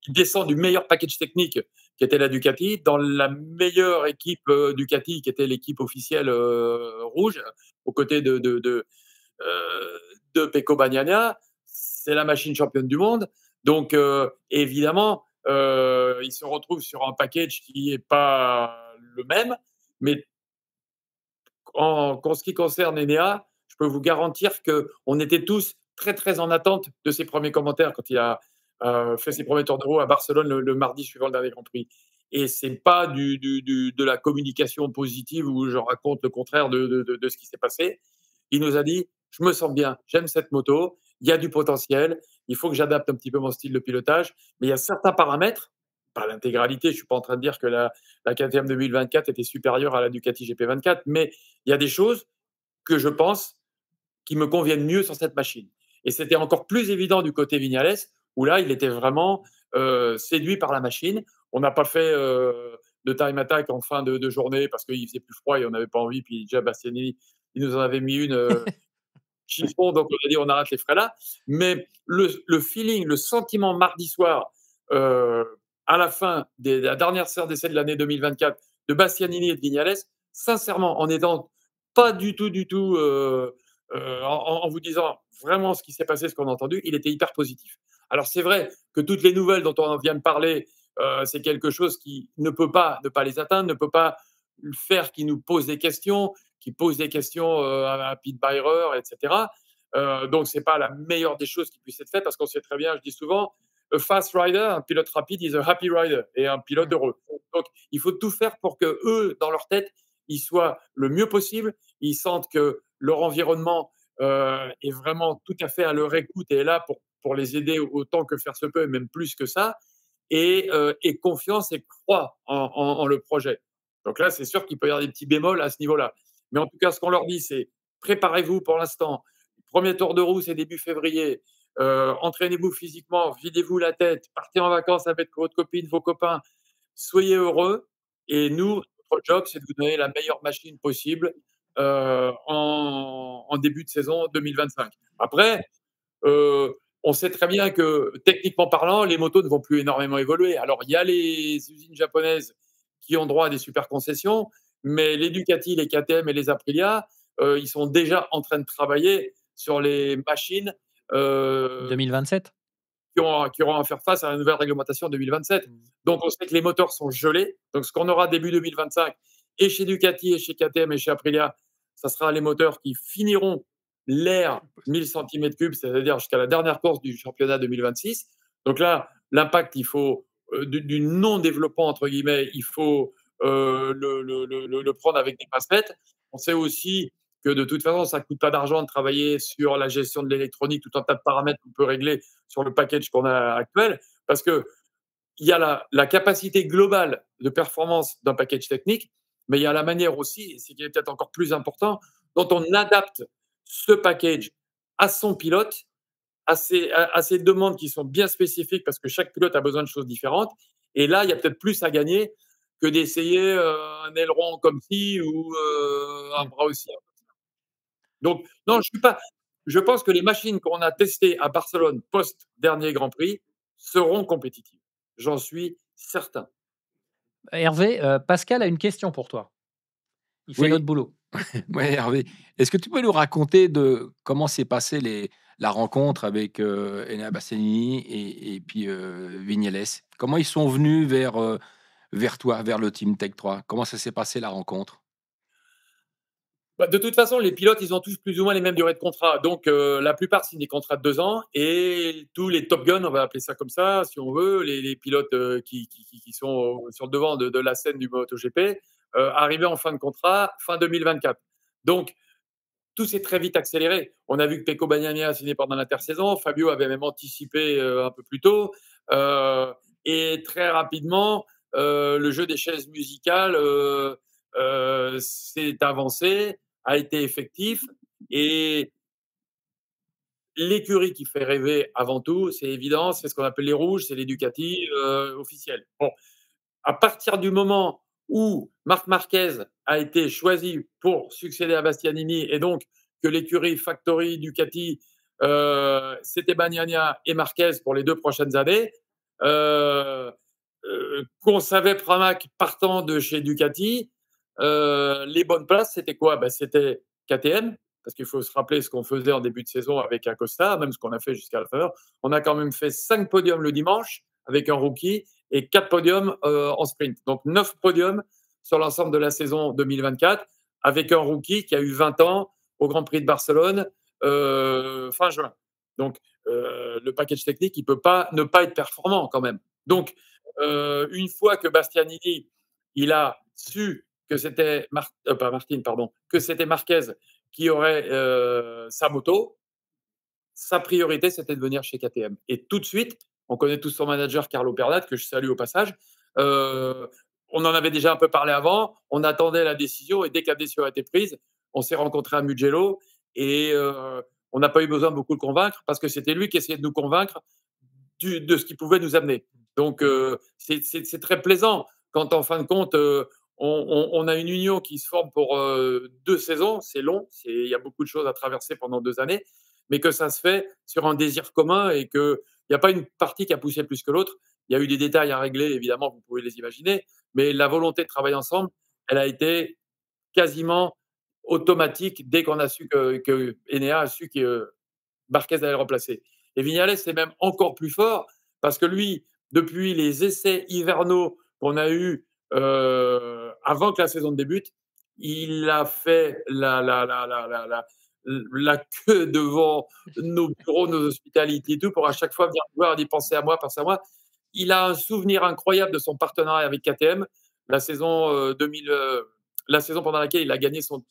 descend du meilleur package technique qui était la Ducati, dans la meilleure équipe Ducati, qui était l'équipe officielle rouge, aux côtés de Pecco Bagnaia. C'est la machine championne du monde. Donc, évidemment, ils se retrouvent sur un package qui n'est pas le même. Mais en ce qui concerne Enea, je peux vous garantir qu'on était tous très, très en attente de ses premiers commentaires quand il a fait ses premiers tours de roue à Barcelone le mardi suivant le dernier Grand Prix. Et ce n'est pas de la communication positive où je raconte le contraire de ce qui s'est passé. Il nous a dit, je me sens bien, j'aime cette moto, il y a du potentiel, il faut que j'adapte un petit peu mon style de pilotage, mais il y a certains paramètres, pas l'intégralité, je ne suis pas en train de dire que la KTM 2024 était supérieure à la Ducati GP24, mais il y a des choses que je pense qui me conviennent mieux sur cette machine. Et c'était encore plus évident du côté Vignales, où là, il était vraiment séduit par la machine. On n'a pas fait de time attack en fin de journée parce qu'il faisait plus froid et on n'avait pas envie. Puis déjà, Bastianini, il nous en avait mis une chiffon, donc on a dit on arrête les frais là. Mais le feeling, le sentiment mardi soir, à la fin de la dernière séance d'essai de l'année 2024 de Bastianini et de Vignales, sincèrement, en n'étant pas du tout, en vous disant vraiment ce qui s'est passé, ce qu'on a entendu, il était hyper positif. Alors c'est vrai que toutes les nouvelles dont on vient de parler, c'est quelque chose qui ne peut pas ne pas les atteindre, ne peut pas faire qui nous pose des questions, qui pose des questions à Pete Byrer, etc. Donc c'est pas la meilleure des choses qui puisse être faite parce qu'on sait très bien, je dis souvent, a fast rider, un pilote rapide, is a happy rider et un pilote heureux. Donc il faut tout faire pour que eux, dans leur tête, ils soient le mieux possible, ils sentent que leur environnement est vraiment tout à fait à leur écoute et est là pour les aider autant que faire se peut, et même plus que ça, et confiance et croient en le projet. Donc là, c'est sûr qu'il peut y avoir des petits bémols à ce niveau-là. Mais en tout cas, ce qu'on leur dit, c'est préparez-vous pour l'instant. Premier tour de roue, c'est début février. Entraînez-vous physiquement, videz-vous la tête, partez en vacances avec votre copine, vos copains, soyez heureux. Et nous, notre job, c'est de vous donner la meilleure machine possible en début de saison 2025. Après, on sait très bien que techniquement parlant, les motos ne vont plus énormément évoluer. Alors, il y a les usines japonaises qui ont droit à des super concessions, mais les Ducati, les KTM et les Aprilia, ils sont déjà en train de travailler sur les machines 2027. qui auront à faire face à la nouvelle réglementation 2027. Donc, on sait que les moteurs sont gelés. Donc, ce qu'on aura début 2025, et chez Ducati, et chez KTM, et chez Aprilia, ça sera les moteurs qui finiront l'air 1000 cm3, c'est-à-dire jusqu'à la dernière course du championnat 2026. Donc là, l'impact, il faut du non-développement, entre guillemets, il faut le prendre avec des pincettes. On sait aussi que de toute façon, ça ne coûte pas d'argent de travailler sur la gestion de l'électronique, tout un tas de paramètres qu'on peut régler sur le package qu'on a actuel, parce qu'il y a la capacité globale de performance d'un package technique, mais il y a la manière aussi, et c'est qui est peut-être encore plus important, dont on adapte ce package à son pilote, à ses demandes qui sont bien spécifiques, parce que chaque pilote a besoin de choses différentes. Et là, il y a peut-être plus à gagner que d'essayer un aileron comme ci ou un bras aussi. Donc, non, je suis pas. Je pense que les machines qu'on a testées à Barcelone post-dernier Grand Prix seront compétitives. J'en suis certain. Hervé, Pascal a une question pour toi. Il fait Oui. notre boulot. Ouais, Hervé, est-ce que tu peux nous raconter de comment s'est passée la rencontre avec Enea Bastianini et puis Vignales? Comment ils sont venus vers toi, vers le Team Tech 3? Comment ça s'est passé la rencontre? Bah, de toute façon, les pilotes, ils ont tous plus ou moins les mêmes durées de contrat. Donc, la plupart signent des contrats de 2 ans et tous les Top Gun, on va appeler ça comme ça, si on veut, les pilotes qui sont sur le devant de la scène du MotoGP, arrivaient en fin de contrat, fin 2024. Donc, tout s'est très vite accéléré. On a vu que Pecco Bagnaia a signé pendant l'intersaison. Fabio avait même anticipé un peu plus tôt. Et très rapidement, le jeu des chaises musicales s'est avancé, a été effectif. Et l'écurie qui fait rêver avant tout, c'est évident, c'est ce qu'on appelle les rouges, c'est les Ducati officiels. Bon, à partir du moment où Marc Marquez a été choisi pour succéder à Bastianini et donc que l'écurie Factory Ducati, c'était Bagnaia et Marquez pour les 2 prochaines années, qu'on savait Pramac partant de chez Ducati, les bonnes places, c'était quoi? C'était KTM, parce qu'il faut se rappeler ce qu'on faisait en début de saison avec Acosta, même ce qu'on a fait jusqu'à la fin. On a quand même fait 5 podiums le dimanche avec un rookie et 4 podiums en sprint. Donc 9 podiums sur l'ensemble de la saison 2024, avec un rookie qui a eu 20 ans au Grand Prix de Barcelone fin juin. Donc le package technique, il ne peut pas ne pas être performant quand même. Donc une fois que Bastianini, il a su que c'était que c'était Marquez qui aurait sa moto, sa priorité, c'était de venir chez KTM. Et tout de suite, on connaît tous son manager, Carlo Pernat, que je salue au passage. On en avait déjà un peu parlé avant. On attendait la décision et dès que la décision a été prise, on s'est rencontré à Mugello et on n'a pas eu besoin de beaucoup le convaincre parce que c'était lui qui essayait de nous convaincre de ce qu'il pouvait nous amener. Donc, c'est très plaisant quand, en fin de compte, on a une union qui se forme pour 2 saisons. C'est long, il y a beaucoup de choses à traverser pendant 2 années, mais que ça se fait sur un désir commun et qu'il n'y a pas une partie qui a poussé plus que l'autre. Il y a eu des détails à régler, évidemment, vous pouvez les imaginer, mais la volonté de travailler ensemble, elle a été quasiment automatique dès qu'on a su que Enea a su que Marquez allait le remplacer. Et Vignales, c'est même encore plus fort parce que lui, depuis les essais hivernaux qu'on a eus avant que la saison débute, il a fait la queue devant nos bureaux, nos hospitalités et tout pour à chaque fois venir nous voir et dire pensez à moi, pensez à moi. Il a un souvenir incroyable de son partenariat avec KTM, la saison 2000, la saison pendant laquelle il a gagné son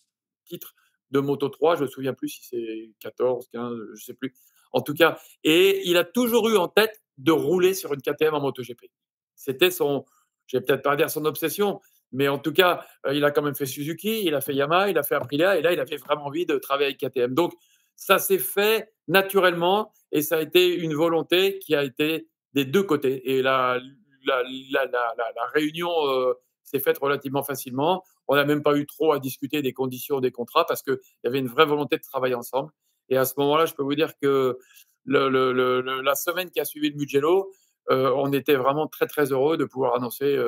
titre de Moto 3, je ne me souviens plus si c'est 14, 15, je ne sais plus. En tout cas, et il a toujours eu en tête de rouler sur une KTM en MotoGP. C'était son, je vais peut-être pas dire son obsession, mais en tout cas, il a quand même fait Suzuki, il a fait Yamaha, il a fait Aprilia, et là, il avait vraiment envie de travailler avec KTM. Donc, ça s'est fait naturellement, et ça a été une volonté qui a été des deux côtés. Et la réunion s'est faite relativement facilement. On n'a même pas eu trop à discuter des conditions des contrats parce qu'il y avait une vraie volonté de travailler ensemble. Et à ce moment-là, je peux vous dire que la semaine qui a suivi le Mugello, on était vraiment très, très heureux de pouvoir annoncer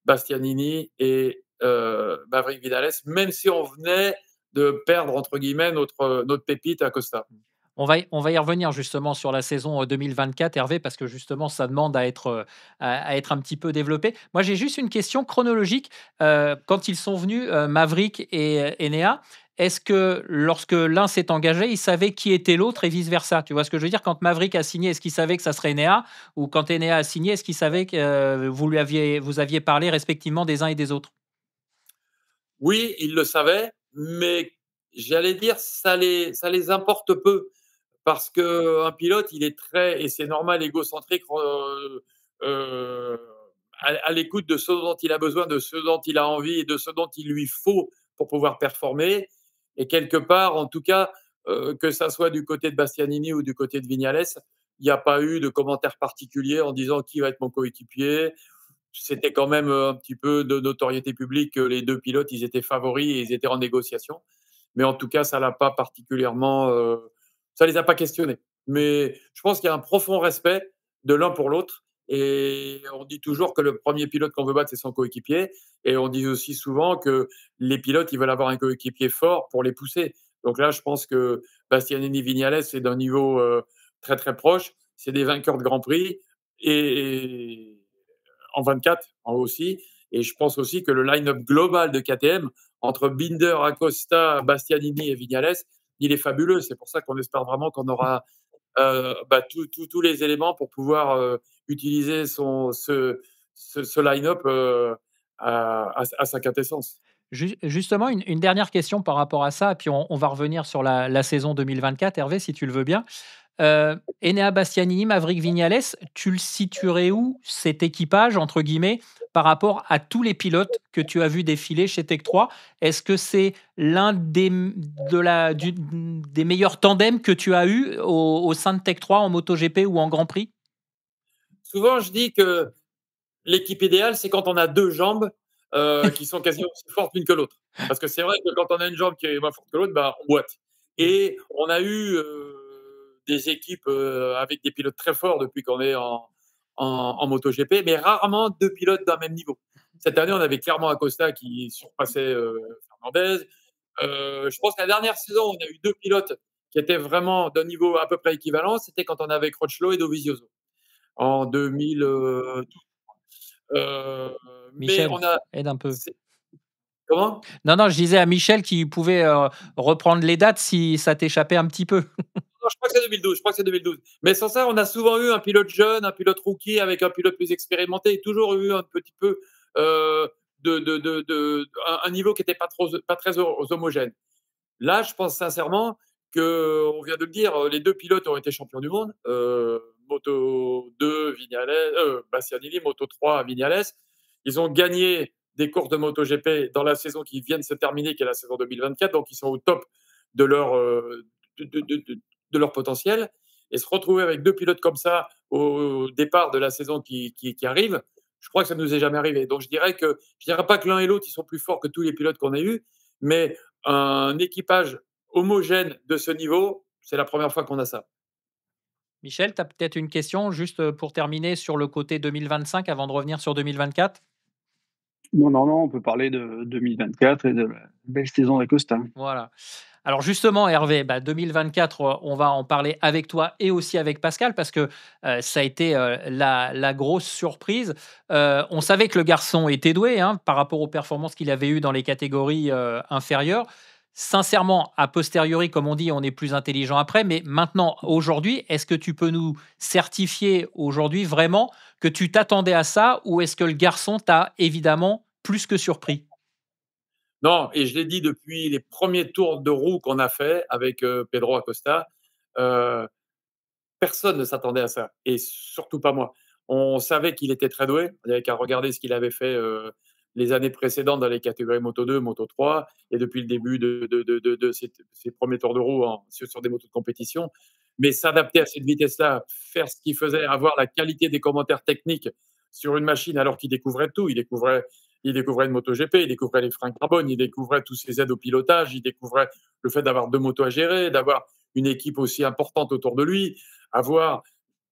Bastianini et Maverick Viñales, même si on venait de perdre, entre guillemets, notre pépite Acosta. On va y revenir justement sur la saison 2024, Hervé, parce que justement, ça demande à être un petit peu développé. Moi, j'ai juste une question chronologique. Quand ils sont venus, Maverick et Enea, est-ce que lorsque l'un s'est engagé, il savait qui était l'autre et vice-versa? Tu vois ce que je veux dire? Quand Maverick a signé, est-ce qu'il savait que ça serait Enea? Ou quand Enea a signé, est-ce qu'il savait que vous aviez parlé respectivement des uns et des autres? Oui, ils le savaient, mais j'allais dire, ça les importe peu. Parce qu'un pilote, il est très, et c'est normal, égocentrique, à l'écoute de ce dont il a besoin, de ce dont il a envie et de ce dont il lui faut pour pouvoir performer. Et quelque part, en tout cas, que ça soit du côté de Bastianini ou du côté de Viñales, il n'y a pas eu de commentaires particuliers en disant qui va être mon coéquipier. C'était quand même un petit peu de notoriété publique que les deux pilotes, ils étaient favoris et ils étaient en négociation. Mais en tout cas, ça l'a pas particulièrement, ça les a pas questionnés. Mais je pense qu'il y a un profond respect de l'un pour l'autre. Et on dit toujours que le premier pilote qu'on veut battre, c'est son coéquipier. Et on dit aussi souvent que les pilotes, ils veulent avoir un coéquipier fort pour les pousser. Donc là, je pense que Bastianini Viñales, c'est d'un niveau très très proche. C'est des vainqueurs de Grand Prix. Et en 24 aussi. Et je pense aussi que le line-up global de KTM, entre Binder, Acosta, Bastianini et Viñales, il est fabuleux. C'est pour ça qu'on espère vraiment qu'on aura tous les éléments pour pouvoir utiliser ce line-up à sa quintessence. Justement, une dernière question par rapport à ça, puis on va revenir sur la saison 2024, Hervé, si tu le veux bien. Enea Bastianini, Maverick Viñales, tu le situerais où, cet équipage, entre guillemets, par rapport à tous les pilotes que tu as vus défiler chez Tech 3? Est-ce que c'est l'un des meilleurs tandems que tu as eu au sein de Tech 3 en MotoGP ou en Grand Prix? Souvent, je dis que l'équipe idéale, c'est quand on a deux jambes qui sont quasiment aussi fortes l'une que l'autre. Parce que c'est vrai que quand on a une jambe qui est moins forte que l'autre, bah, on boite. Et on a eu des équipes avec des pilotes très forts depuis qu'on est en MotoGP, mais rarement deux pilotes d'un même niveau. Cette année, on avait clairement Acosta qui surpassait Fernandez. Je pense que la dernière saison, on a eu deux pilotes qui étaient vraiment d'un niveau à peu près équivalent. C'était quand on avait Crutchlow et Dovizioso en 2012. Mais Michel, on a. aide un peu. Comment? Non, je disais à Michel qu'il pouvait reprendre les dates si ça t'échappait un petit peu. Non, je crois que c'est 2012. Je crois que c'est 2012. Mais sans ça, on a souvent eu un pilote jeune, un pilote rookie avec un pilote plus expérimenté, et toujours eu un petit peu un niveau qui n'était pas très homogène. Là, je pense sincèrement que, on vient de le dire, les deux pilotes ont été champions du monde. Moto 2, Vignales, Bastianini, Moto 3, Vignales. Ils ont gagné des courses de MotoGP dans la saison qui vient de se terminer, qui est la saison 2024. Donc, ils sont au top de leur, de leur potentiel. Et se retrouver avec deux pilotes comme ça au départ de la saison qui arrive, je crois que ça ne nous est jamais arrivé. Donc, je dirais pas que l'un et l'autre, ils sont plus forts que tous les pilotes qu'on a eus, mais un équipage homogène de ce niveau, c'est la première fois qu'on a ça. Michel, tu as peut-être une question juste pour terminer sur le côté 2025 avant de revenir sur 2024? Non, on peut parler de 2024 et de la belle saison d'Acosta. Voilà. Alors justement, Hervé, 2024, on va en parler avec toi et aussi avec Pascal parce que ça a été la grosse surprise. On savait que le garçon était doué par rapport aux performances qu'il avait eues dans les catégories inférieures. Sincèrement, a posteriori, comme on dit, on est plus intelligent après. Mais maintenant, aujourd'hui, est-ce que tu peux nous certifier aujourd'hui vraiment que tu t'attendais à ça ou est-ce que le garçon t'a évidemment plus que surpris? Non, et je l'ai dit depuis les premiers tours de roue qu'on a fait avec Pedro Acosta, euh, personne ne s'attendait à ça, et surtout pas moi. On savait qu'il était très doué. Il n'y avait qu'à regarder ce qu'il avait fait les années précédentes dans les catégories Moto 2, Moto 3, et depuis le début de ses premiers tours de roue sur des motos de compétition. Mais s'adapter à cette vitesse-là, faire ce qu'il faisait, avoir la qualité des commentaires techniques sur une machine alors qu'il découvrait tout. Il découvrait une MotoGP, il découvrait les freins carbone, il découvrait tous ses aides au pilotage, il découvrait le fait d'avoir deux motos à gérer, d'avoir une équipe aussi importante autour de lui, avoir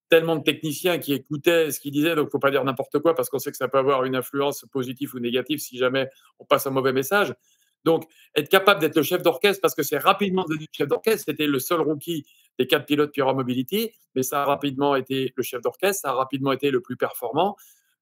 tellement de techniciens qui écoutaient ce qu'il disait, donc il ne faut pas dire n'importe quoi parce qu'on sait que ça peut avoir une influence positive ou négative si jamais on passe un mauvais message. Donc, être capable d'être le chef d'orchestre, parce que c'est rapidement devenu le chef d'orchestre, c'était le seul rookie des 4 pilotes Pura Mobility, mais ça a rapidement été le chef d'orchestre, ça a rapidement été le plus performant.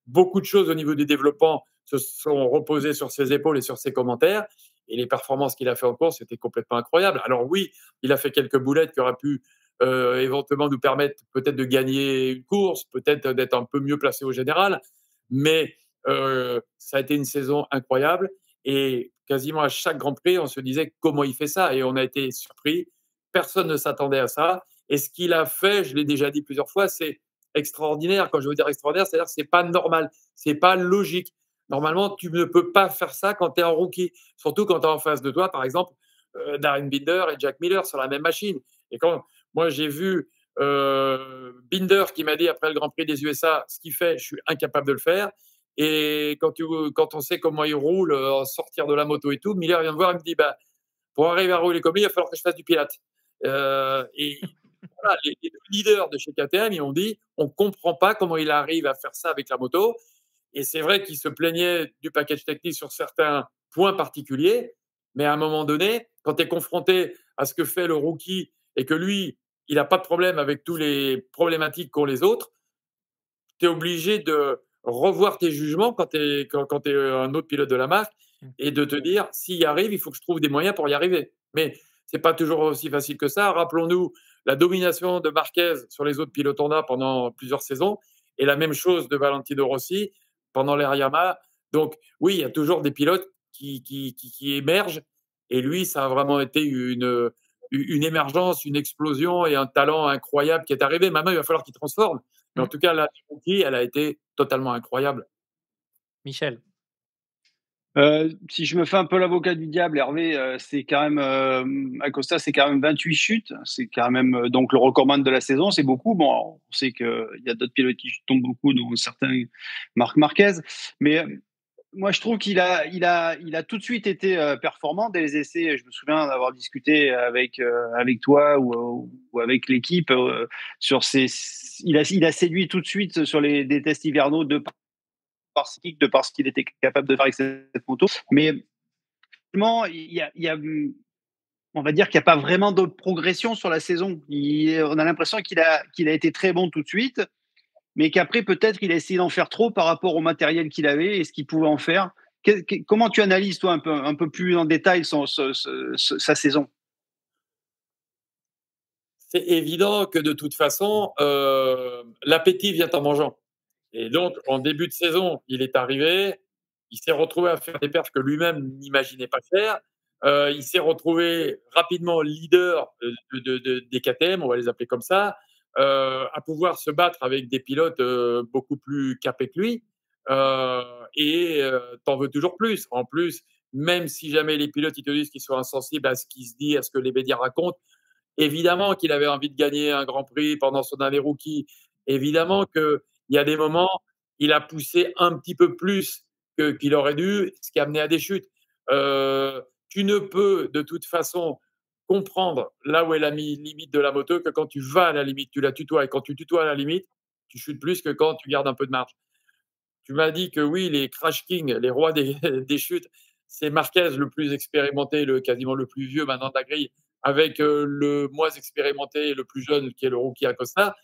Beaucoup de choses au niveau du développement se sont reposées sur ses épaules et sur ses commentaires, et les performances qu'il a fait en course, c'était complètement incroyable. Alors oui, il a fait quelques boulettes qui auraient pu éventuellement nous permettre peut-être de gagner une course, peut-être d'être un peu mieux placé au général. Mais ça a été une saison incroyable. Et quasiment à chaque Grand Prix, on se disait comment il fait ça. Et on a été surpris. Personne ne s'attendait à ça. Et ce qu'il a fait, je l'ai déjà dit plusieurs fois, c'est extraordinaire. Quand je veux dire extraordinaire, c'est-à-dire que c'est pas normal, c'est pas logique. Normalement, tu ne peux pas faire ça quand tu es en rookie. Surtout quand tu es en face de toi, par exemple, Darren Binder et Jack Miller sur la même machine. Et quand moi, j'ai vu Binder qui m'a dit après le Grand Prix des USA, ce qu'il fait, je suis incapable de le faire. Et quand on sait comment il roule, sortir de la moto et tout, Miller vient me voir et me dit pour arriver à rouler comme lui, il va falloir que je fasse du pilote. Et voilà, les leaders de chez KTM, ils ont dit on ne comprend pas comment il arrive à faire ça avec la moto. Et c'est vrai qu'il se plaignait du package technique sur certains points particuliers, mais à un moment donné, quand tu es confronté à ce que fait le rookie et que lui, il n'a pas de problème avec tous les problématiques qu'ont les autres, tu es obligé de revoir tes jugements quand tu es, un autre pilote de la marque et de te dire s'il y arrive, il faut que je trouve des moyens pour y arriver. Mais c'est pas toujours aussi facile que ça. Rappelons-nous la domination de Marquez sur les autres pilotes Honda pendant plusieurs saisons et la même chose de Valentino Rossi pendant l'ère Yamaha. Donc oui, il y a toujours des pilotes qui émergent et lui, ça a vraiment été une émergence, une explosion et un talent incroyable qui est arrivé. Maintenant, il va falloir qu'il transforme. Mais en tout cas, la rookie, elle a été totalement incroyable. Michel. Si je me fais un peu l'avocat du diable, Hervé, c'est quand même Acosta, c'est quand même 28 chutes, c'est quand même donc le recordman de la saison, c'est beaucoup. Bon, on sait qu'il y a d'autres pilotes qui tombent beaucoup, dont certains Marc Marquez, mais moi je trouve qu'il a tout de suite été performant dès les essais. Je me souviens d'avoir discuté avec toi ou avec l'équipe sur il a séduit tout de suite sur des tests hivernaux de par ce qu'il était capable de faire avec cette moto. Mais finalement, on va dire qu'il n'y a pas vraiment de progression sur la saison. On a l'impression qu'il a été très bon tout de suite. mais qu'après, peut-être, il a essayé d'en faire trop par rapport au matériel qu'il avait et ce qu'il pouvait en faire. Comment tu analyses, toi, un peu plus en détail sa saison? C'est évident que de toute façon, l'appétit vient en mangeant. Et donc, en début de saison, il est arrivé, il s'est retrouvé à faire des perfs que lui-même n'imaginait pas faire. Il s'est retrouvé rapidement leader des KTM, on va les appeler comme ça, à pouvoir se battre avec des pilotes beaucoup plus capés que lui. Et t'en veux toujours plus. En plus, même si jamais les pilotes ils te disent qu'ils sont insensibles à ce qui se dit, à ce que les médias racontent, évidemment qu'il avait envie de gagner un Grand Prix pendant son année rookie. Évidemment qu'il y a des moments, il a poussé un petit peu plus qu'il aurait dû, ce qui a amené à des chutes. Tu ne peux de toute façon comprendre là où est la limite de la moto que quand tu vas à la limite, tu la tutoies. Et quand tu tutoies à la limite, tu chutes plus que quand tu gardes un peu de marge. Tu m'as dit que oui, les Crash Kings, les rois des, des chutes, c'est Marquez le plus expérimenté, quasiment le plus vieux maintenant de la grille, avec le moins expérimenté et le plus jeune qui est le rookie Acosta.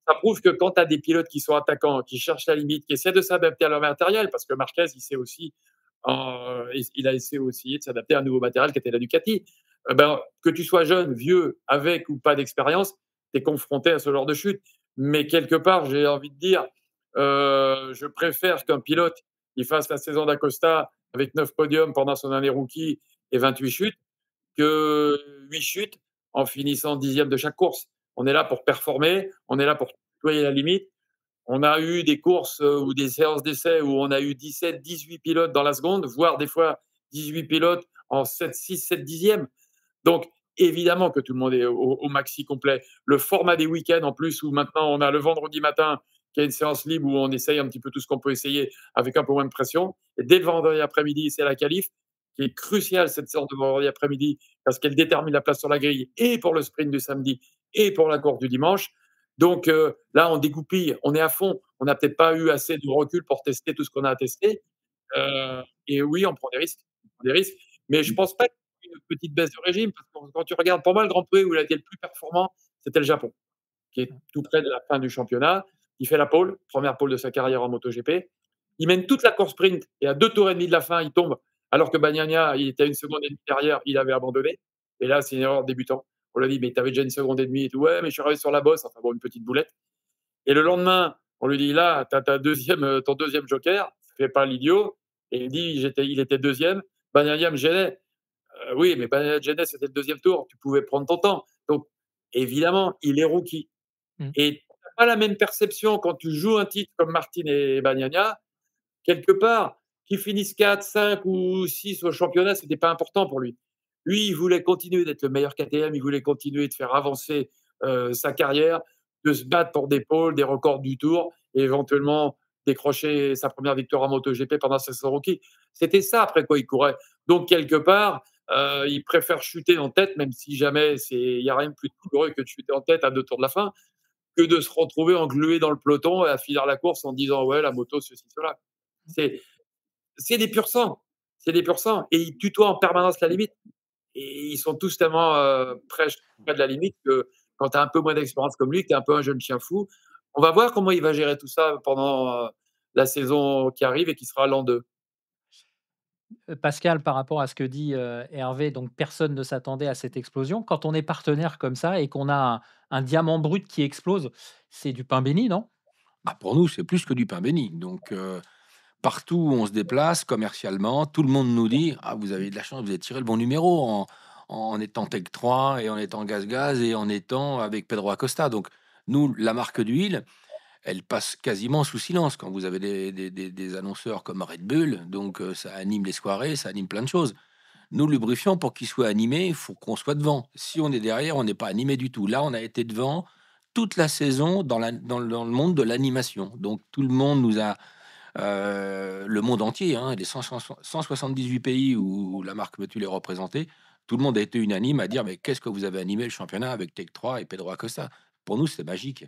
Ça prouve que quand tu as des pilotes qui sont attaquants, qui cherchent la limite, qui essaient de s'adapter à leur matériel, parce que Marquez, il sait aussi, il a essayé aussi de s'adapter à un nouveau matériel qui était la Ducati. Que tu sois jeune, vieux, avec ou pas d'expérience, tu es confronté à ce genre de chute. Mais quelque part, j'ai envie de dire, je préfère qu'un pilote il fasse la saison d'Acosta avec 9 podiums pendant son année rookie et 28 chutes que 8 chutes en finissant 10e de chaque course. On est là pour performer, on est là pour tutoyer la limite. On a eu des courses ou des séances d'essai où on a eu 17, 18 pilotes dans la seconde, voire des fois 18 pilotes en 7, 6, 7 dixièmes. Donc, évidemment que tout le monde est au maxi complet. Le format des week-ends, en plus, où maintenant on a le vendredi matin, qui est une séance libre où on essaye un petit peu tout ce qu'on peut essayer avec un peu moins de pression. Et dès le vendredi après-midi, c'est la qualif, qui est cruciale, cette séance de vendredi après-midi, parce qu'elle détermine la place sur la grille, et pour le sprint du samedi, et pour la course du dimanche. Donc là, on dégoupille, on est à fond. On n'a peut-être pas eu assez de recul pour tester tout ce qu'on a à tester. Et oui, on prend des risques. On prend des risques. Mais je ne pense pas qu'il y ait une petite baisse de régime, parce que quand tu regardes pour moi, le Grand Prix où il a été le plus performant, c'était le Japon, qui est tout près de la fin du championnat. Il fait la pole, première pole de sa carrière en MotoGP. Il mène toute la course sprint et à 2 tours et demi de la fin, il tombe. Alors que Bagnaia, il était à 1 seconde et demie derrière, il avait abandonné. Et là, c'est une erreur débutant. On lui a dit, mais tu avais déjà 1 seconde et demie et tout. Ouais, mais je suis arrivé sur la bosse. Enfin bon, une petite boulette. Et le lendemain, on lui dit, là, tu as ton deuxième joker, fais pas l'idiot. Et il dit, il était deuxième. Bagnaia me gênait. Oui, mais Bagnaia gênait, c'était le deuxième tour. Tu pouvais prendre ton temps. Donc, évidemment, il est rookie. Et tu n'as pas la même perception quand tu joues un titre comme Martin et Bagnaia. Quelque part, qu'ils finissent 4, 5 ou 6 au championnat, ce n'était pas important pour lui. Lui, il voulait continuer d'être le meilleur KTM, il voulait continuer de faire avancer sa carrière, de se battre pour des pôles, des records du Tour, et éventuellement décrocher sa première victoire en MotoGP pendant sa saison rookie. C'était ça après quoi il courait. Donc, quelque part, il préfère chuter en tête, même si jamais il n'y a rien de plus douloureux que de chuter en tête à 2 tours de la fin, que de se retrouver englué dans le peloton et à finir la course en disant ouais, la moto, ceci, cela. C'est des pur sang. C'est des pur sang. Et ils tutoient en permanence la limite. Et ils sont tous tellement près de la limite que quand tu as un peu moins d'expérience comme lui, que tu es un peu un jeune chien fou, on va voir comment il va gérer tout ça pendant la saison qui arrive et qui sera l'an 2. Pascal, par rapport à ce que dit, Hervé, donc personne ne s'attendait à cette explosion. Quand on est partenaire comme ça et qu'on a un diamant brut qui explose, c'est du pain béni, non? Ah, pour nous, c'est plus que du pain béni. Donc, partout où on se déplace commercialement, tout le monde nous dit: «Ah, vous avez de la chance, vous avez tiré le bon numéro en étant Tech 3 et en étant Gaz et en étant avec Pedro Acosta». Donc nous, la marque d'huile, elle passe quasiment sous silence quand vous avez des annonceurs comme Red Bull, donc ça anime les soirées, ça anime plein de choses. Nous, le lubrifiant, pour qu'il soit animé, il faut qu'on soit devant. Si on est derrière, on n'est pas animé du tout. Là, on a été devant toute la saison dans le monde de l'animation. Donc tout le monde nous a le monde entier, hein, les 178 pays où la marque Motul est représentée, tout le monde a été unanime à dire: «Mais qu'est-ce que vous avez animé le championnat avec Tech 3 et Pedro Acosta». Pour nous, c'est magique.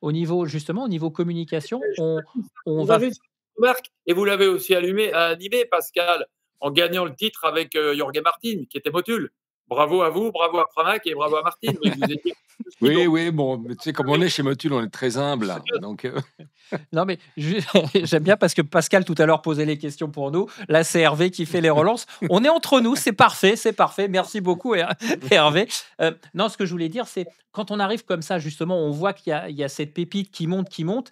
Au niveau justement, au niveau communication, on Vous va avez une marque et vous l'avez aussi animé, Pascal, en gagnant le titre avec Jorge Martin, qui était Motul. Bravo à vous, bravo à Pramac et bravo à Martin. Oui, vous étiez Oui, oui, bon, mais tu sais, comme on est chez Motul, on est très humble, là. Donc, Non, mais j'aime bien parce que Pascal tout à l'heure posait les questions pour nous. Là, c'est Hervé qui fait les relances. On est entre nous, c'est parfait, c'est parfait. Merci beaucoup, Hervé. Non, ce que je voulais dire, c'est quand on arrive comme ça, justement, on voit il y a cette pépite qui monte, qui monte.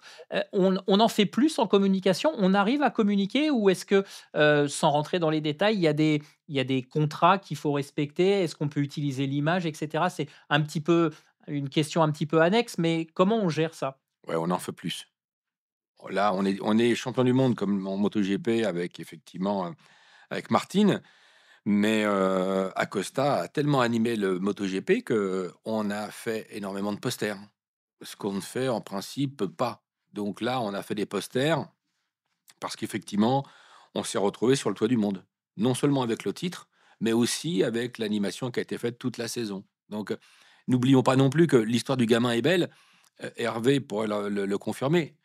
On en fait plus en communication. On arrive à communiquer ou est-ce que, sans rentrer dans les détails, il y a des contrats qu'il faut respecter? Est-ce qu'on peut utiliser l'image, etc. C'est un petit peu une question un petit peu annexe, mais comment on gère ça? ouais, on en fait plus. Là, on est champion du monde comme en MotoGP avec effectivement, avec Martin, mais Acosta a tellement animé le MotoGP qu'on a fait énormément de posters, ce qu'on ne fait en principe pas. Donc là, on a fait des posters parce qu'effectivement, on s'est retrouvé sur le toit du monde. Non seulement avec le titre, mais aussi avec l'animation qui a été faite toute la saison. Donc, n'oublions pas non plus que l'histoire du gamin est belle. Hervé pourrait le confirmer.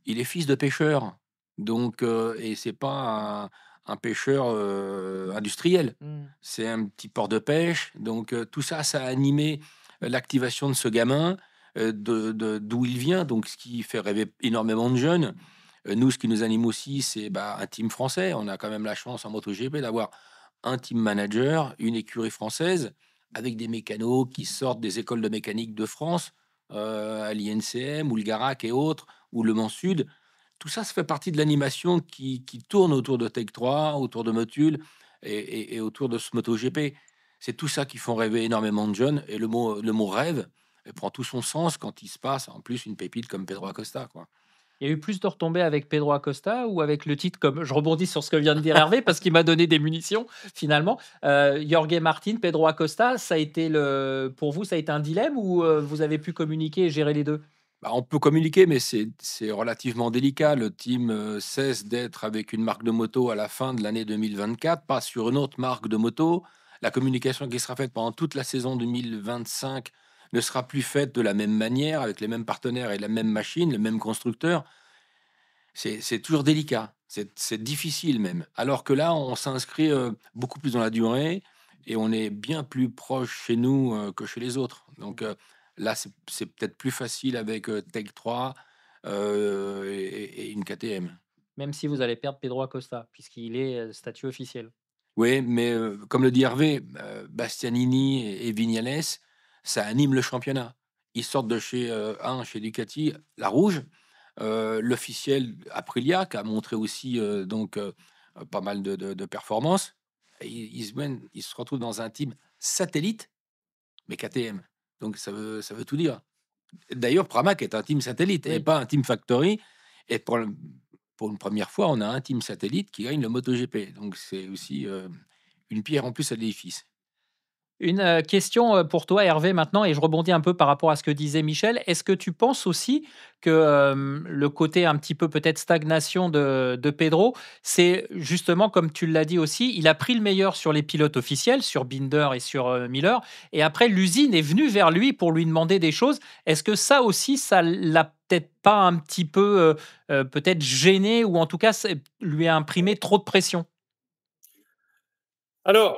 Il est fils de pêcheur, donc et c'est pas un pêcheur, industriel. Mmh. C'est un petit port de pêche, donc tout ça, ça a animé l'activation de ce gamin, d'où il vient, donc ce qui fait rêver énormément de jeunes. Nous, ce qui nous anime aussi, c'est, bah, un team français. On a quand même la chance en MotoGP d'avoir un team manager, une écurie française, avec des mécanos qui sortent des écoles de mécanique de France, à l'INCM ou le Garac et autres, ou Le Mans Sud. Tout ça, ça fait partie de l'animation qui tourne autour de Tech 3, autour de Motul et autour de ce MotoGP. C'est tout ça qui font rêver énormément de jeunes et le mot rêve prend tout son sens quand il se passe en plus une pépite comme Pedro Acosta, quoi. Il y a eu plus de retombées avec Pedro Acosta ou avec le titre, comme je rebondis sur ce que vient de dire Hervé, parce qu'il m'a donné des munitions finalement. Jorge Martin, Pedro Acosta, ça a été pour vous, ça a été un dilemme ou vous avez pu communiquer et gérer les deux? Bah, on peut communiquer, mais c'est relativement délicat. Le team cesse d'être avec une marque de moto à la fin de l'année 2024, pas sur une autre marque de moto. La communication qui sera faite pendant toute la saison 2025 ne sera plus faite de la même manière, avec les mêmes partenaires et la même machine, le même constructeur. C'est toujours délicat, c'est difficile même. Alors que là, on s'inscrit beaucoup plus dans la durée et on est bien plus proche chez nous que chez les autres. Donc là, c'est peut-être plus facile avec Tech 3 et une KTM. Même si vous allez perdre Pedro Acosta, puisqu'il est statut officiel. Oui, mais comme le dit Hervé, Bastianini et Vignales, ça anime le championnat. Ils sortent de chez Ducati, la rouge. L'officiel Aprilia, qui a montré aussi pas mal de performances. Et ils se retrouvent dans un team satellite, mais KTM. Donc ça veut tout dire. D'ailleurs, Pramac est un team satellite et Oui. pas un team factory. Et pour une première fois, on a un team satellite qui gagne le MotoGP. Donc c'est aussi une pierre en plus à l'édifice. Une question pour toi, Hervé, maintenant, et je rebondis un peu par rapport à ce que disait Michel. Est-ce que tu penses aussi que le côté un petit peu peut-être stagnation de Pedro, c'est justement, comme tu l'as dit aussi, il a pris le meilleur sur les pilotes officiels, sur Binder et sur Miller, et après, l'usine est venue vers lui pour lui demander des choses. Est-ce que ça aussi, ça l'a peut-être pas un petit peu peut-être gêné, ou en tout cas, lui a imprimé trop de pression? Alors,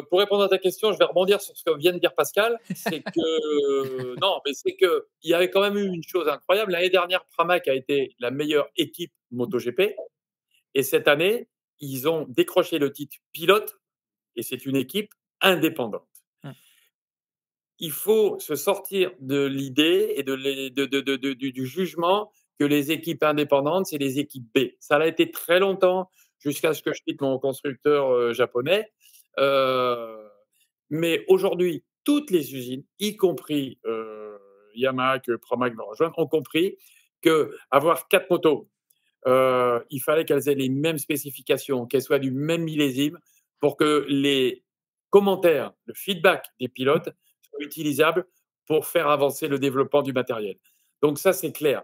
pour répondre à ta question, je vais rebondir sur ce que vient de dire Pascal. C'est que non, mais c'est que il y avait quand même eu une chose incroyable. L'année dernière, Pramac a été la meilleure équipe MotoGP et cette année, ils ont décroché le titre pilote et c'est une équipe indépendante. Mmh. Il faut se sortir de l'idée et du jugement que les équipes indépendantes, c'est les équipes B. Ça l'a été très longtemps, jusqu'à ce que je quitte mon constructeur japonais. Euh, mais aujourd'hui, toutes les usines, y compris Yamaha, que Pramac va rejoindre, ont compris que avoir 4 motos, il fallait qu'elles aient les mêmes spécifications, qu'elles soient du même millésime pour que les commentaires, le feedback des pilotes soient utilisables pour faire avancer le développement du matériel. Donc ça, c'est clair.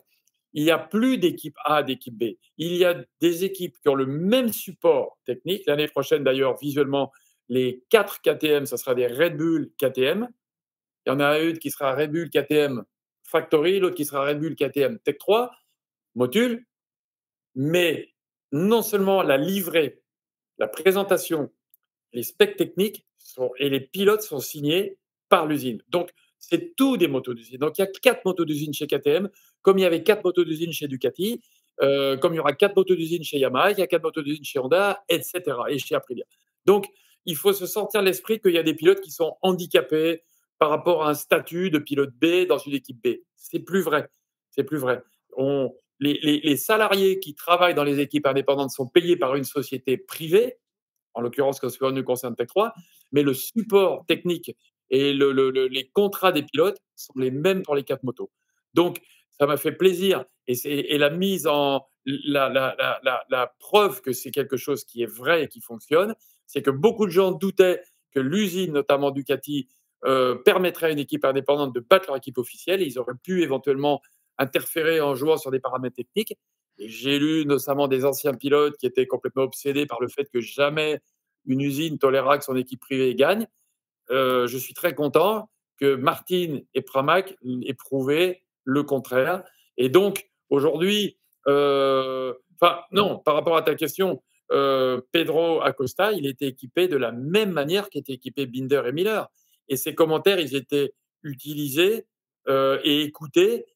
Il n'y a plus d'équipe A, d'équipe B. Il y a des équipes qui ont le même support technique. L'année prochaine, d'ailleurs, visuellement, les 4 KTM, ça sera des Red Bull KTM. Il y en a une qui sera Red Bull KTM Factory, l'autre qui sera Red Bull KTM Tech 3, Motul. Mais non seulement la livrée, la présentation, les specs techniques et les pilotes sont signés par l'usine. Donc, c'est tout des motos d'usine. Donc, il y a 4 motos d'usine chez KTM, comme il y avait 4 motos d'usine chez Ducati, comme il y aura 4 motos d'usine chez Yamaha, il y a 4 motos d'usine chez Honda, etc. et chez Aprilia. Donc, il faut se sortir l'esprit qu'il y a des pilotes qui sont handicapés par rapport à un statut de pilote B dans une équipe B. C'est plus vrai. C'est plus vrai. Les salariés qui travaillent dans les équipes indépendantes sont payés par une société privée, en l'occurrence, ce qui nous concerne Tech 3, mais le support technique et les contrats des pilotes sont les mêmes pour les 4 motos. Donc, ça m'a fait plaisir et la mise en la preuve que c'est quelque chose qui est vrai et qui fonctionne, c'est que beaucoup de gens doutaient que l'usine, notamment Ducati, permettrait à une équipe indépendante de battre leur équipe officielle et ils auraient pu éventuellement interférer en jouant sur des paramètres techniques. Et j'ai lu notamment des anciens pilotes qui étaient complètement obsédés par le fait que jamais une usine tolérera que son équipe privée gagne. Je suis très content que Martin et Pramac aient prouvé le contraire. Et donc, aujourd'hui, non, par rapport à ta question, Pedro Acosta, il était équipé de la même manière qu'étaient équipés Binder et Miller. Et ses commentaires, ils étaient utilisés et écoutés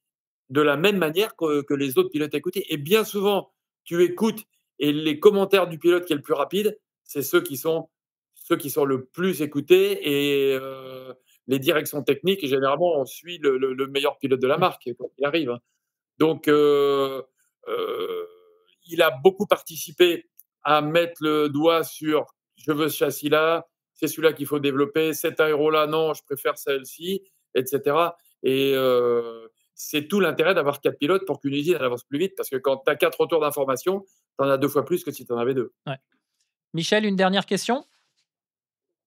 de la même manière que les autres pilotes écoutés. Et bien souvent, tu écoutes et les commentaires du pilote qui est le plus rapide, c'est ceux qui sont le plus écoutés et les directions techniques, et généralement, on suit le meilleur pilote de la marque quand il arrive. Hein. Donc, il a beaucoup participé à mettre le doigt sur « je veux ce châssis-là, c'est celui-là qu'il faut développer, cet aéro-là, non, je préfère celle-ci », etc. Et c'est tout l'intérêt d'avoir 4 pilotes pour qu'une usine elle avance plus vite, parce que quand tu as 4 retours d'information, tu en as 2 fois plus que si tu en avais 2. Ouais. Michel, une dernière question?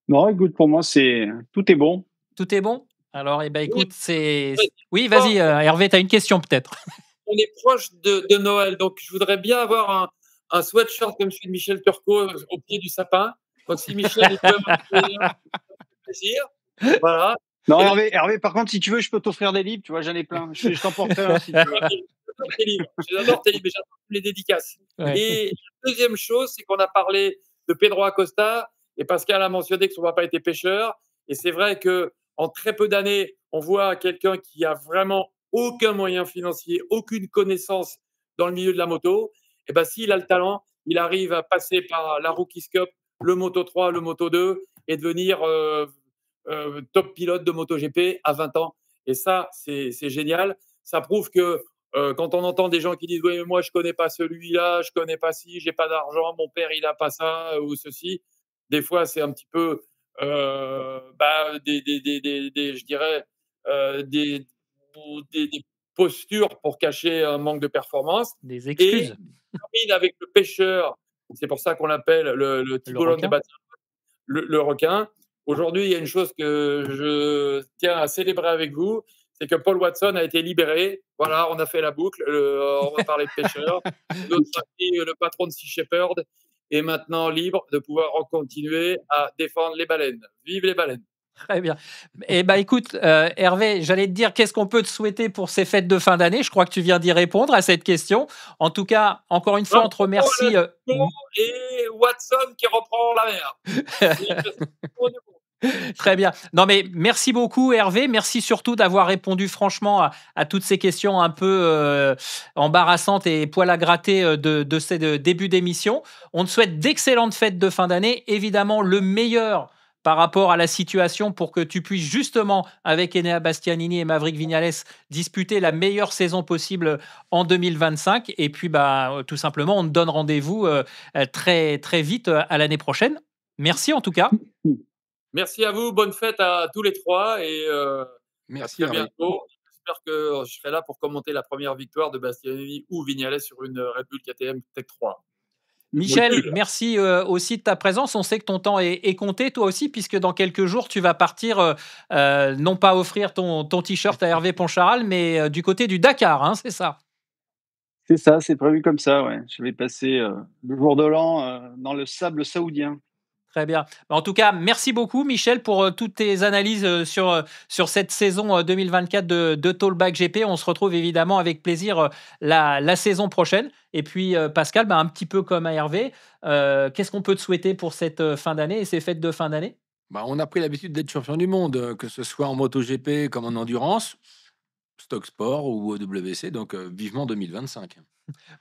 Non, écoute, pour moi, tout est bon. Tout est bon? Alors, écoute, Oui. Oui, vas-y, Hervé, tu as une question peut-être. On est proche de Noël, donc je voudrais bien avoir un sweatshirt comme celui de Michel Turcot au pied du sapin. Donc, si Michel il peut m'en plaisir. Voilà. Non, Hervé, par contre, si tu veux, je peux t'offrir des livres. Tu vois, j'en ai plein. Je t'emporterai un si tu veux. J'adore tes livres, mais j'adore les dédicaces. Ouais. Et la deuxième chose, c'est qu'on a parlé de Pedro Acosta et Pascal a mentionné que son papa était pêcheur. Et c'est vrai qu'en très peu d'années, on voit quelqu'un qui a vraiment aucun moyen financier, aucune connaissance dans le milieu de la moto. Et ben, s'il a le talent, il arrive à passer par la Rookies Cup, le Moto 3, le Moto 2 et devenir top pilote de MotoGP à 20 ans. Et ça, c'est génial. Ça prouve que quand on entend des gens qui disent « Oui, mais moi, je ne connais pas celui-là, je ne connais pas ci, j'ai pas d'argent, mon père, il n'a pas ça, ou ceci », des fois, c'est un petit peu, je dirais, des postures pour cacher un manque de performance. Des Et excuses. on termine avec le pêcheur, c'est pour ça qu'on l'appelle le tiburon de requin. Batia, le requin. Aujourd'hui, il y a une chose que je tiens à célébrer avec vous, c'est que Paul Watson a été libéré. Voilà, on a fait la boucle. On va parler de pêcheurs. L'autre partie, le patron de Sea Shepherd est maintenant libre de pouvoir continuer à défendre les baleines. Vive les baleines! Très bien. Écoute, Hervé, j'allais te dire qu'est-ce qu'on peut te souhaiter pour ces fêtes de fin d'année. Je crois que tu viens d'y répondre à cette question. En tout cas, encore une fois, on te remercie. Et Watson qui reprend la mer. Très bien. Non, mais merci beaucoup, Hervé. Merci surtout d'avoir répondu franchement à toutes ces questions un peu embarrassantes et poil à gratter de ces débuts d'émission. On te souhaite d'excellentes fêtes de fin d'année. Évidemment, le meilleur par rapport à la situation pour que tu puisses justement, avec Enea Bastianini et Maverick Viñales, disputer la meilleure saison possible en 2025. Et puis, tout simplement, on te donne rendez-vous très, très vite à l'année prochaine. Merci en tout cas. Merci à vous, bonne fête à tous les trois et Merci, à très bientôt. J'espère que je serai là pour commenter la première victoire de Bastianini ou Viñales sur une Red Bull KTM Tech 3. Michel, merci aussi de ta présence. On sait que ton temps est compté, toi aussi, puisque dans quelques jours, tu vas partir, non pas offrir ton t-shirt à Hervé Poncharal, mais du côté du Dakar, hein, c'est ça? C'est ça, c'est prévu comme ça, ouais. Je vais passer le jour de l'an dans le sable saoudien. Très bien. En tout cas, merci beaucoup, Michel, pour toutes tes analyses sur cette saison 2024 de Talkback GP. On se retrouve évidemment avec plaisir la saison prochaine. Et puis, Pascal, un petit peu comme à Hervé, qu'est-ce qu'on peut te souhaiter pour cette fin d'année et ces fêtes de fin d'année? Bah, on a pris l'habitude d'être champion du monde, que ce soit en MotoGP comme en endurance, Stock Sport ou WC, donc vivement 2025.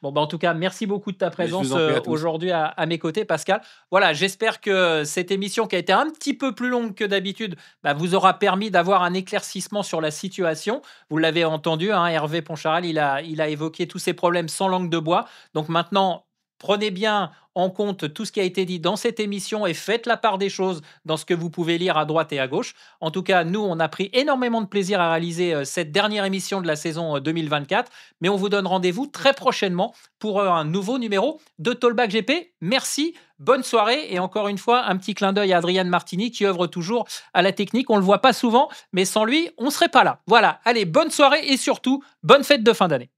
Bon, bah, en tout cas, merci beaucoup de ta Mais je vous présence en prie à tous. aujourd'hui à mes côtés, Pascal. Voilà, j'espère que cette émission qui a été un petit peu plus longue que d'habitude bah, vous aura permis d'avoir un éclaircissement sur la situation. Vous l'avez entendu, hein, Hervé Poncharal, il a évoqué tous ces problèmes sans langue de bois. Donc maintenant, prenez bien en compte tout ce qui a été dit dans cette émission et faites la part des choses dans ce que vous pouvez lire à droite et à gauche. En tout cas, nous, on a pris énormément de plaisir à réaliser cette dernière émission de la saison 2024. Mais on vous donne rendez-vous très prochainement pour un nouveau numéro de Talkback GP. Merci, bonne soirée et encore une fois, un petit clin d'œil à Adrian Martini qui œuvre toujours à la technique. On ne le voit pas souvent, mais sans lui, on ne serait pas là. Voilà, allez, bonne soirée et surtout, bonne fête de fin d'année.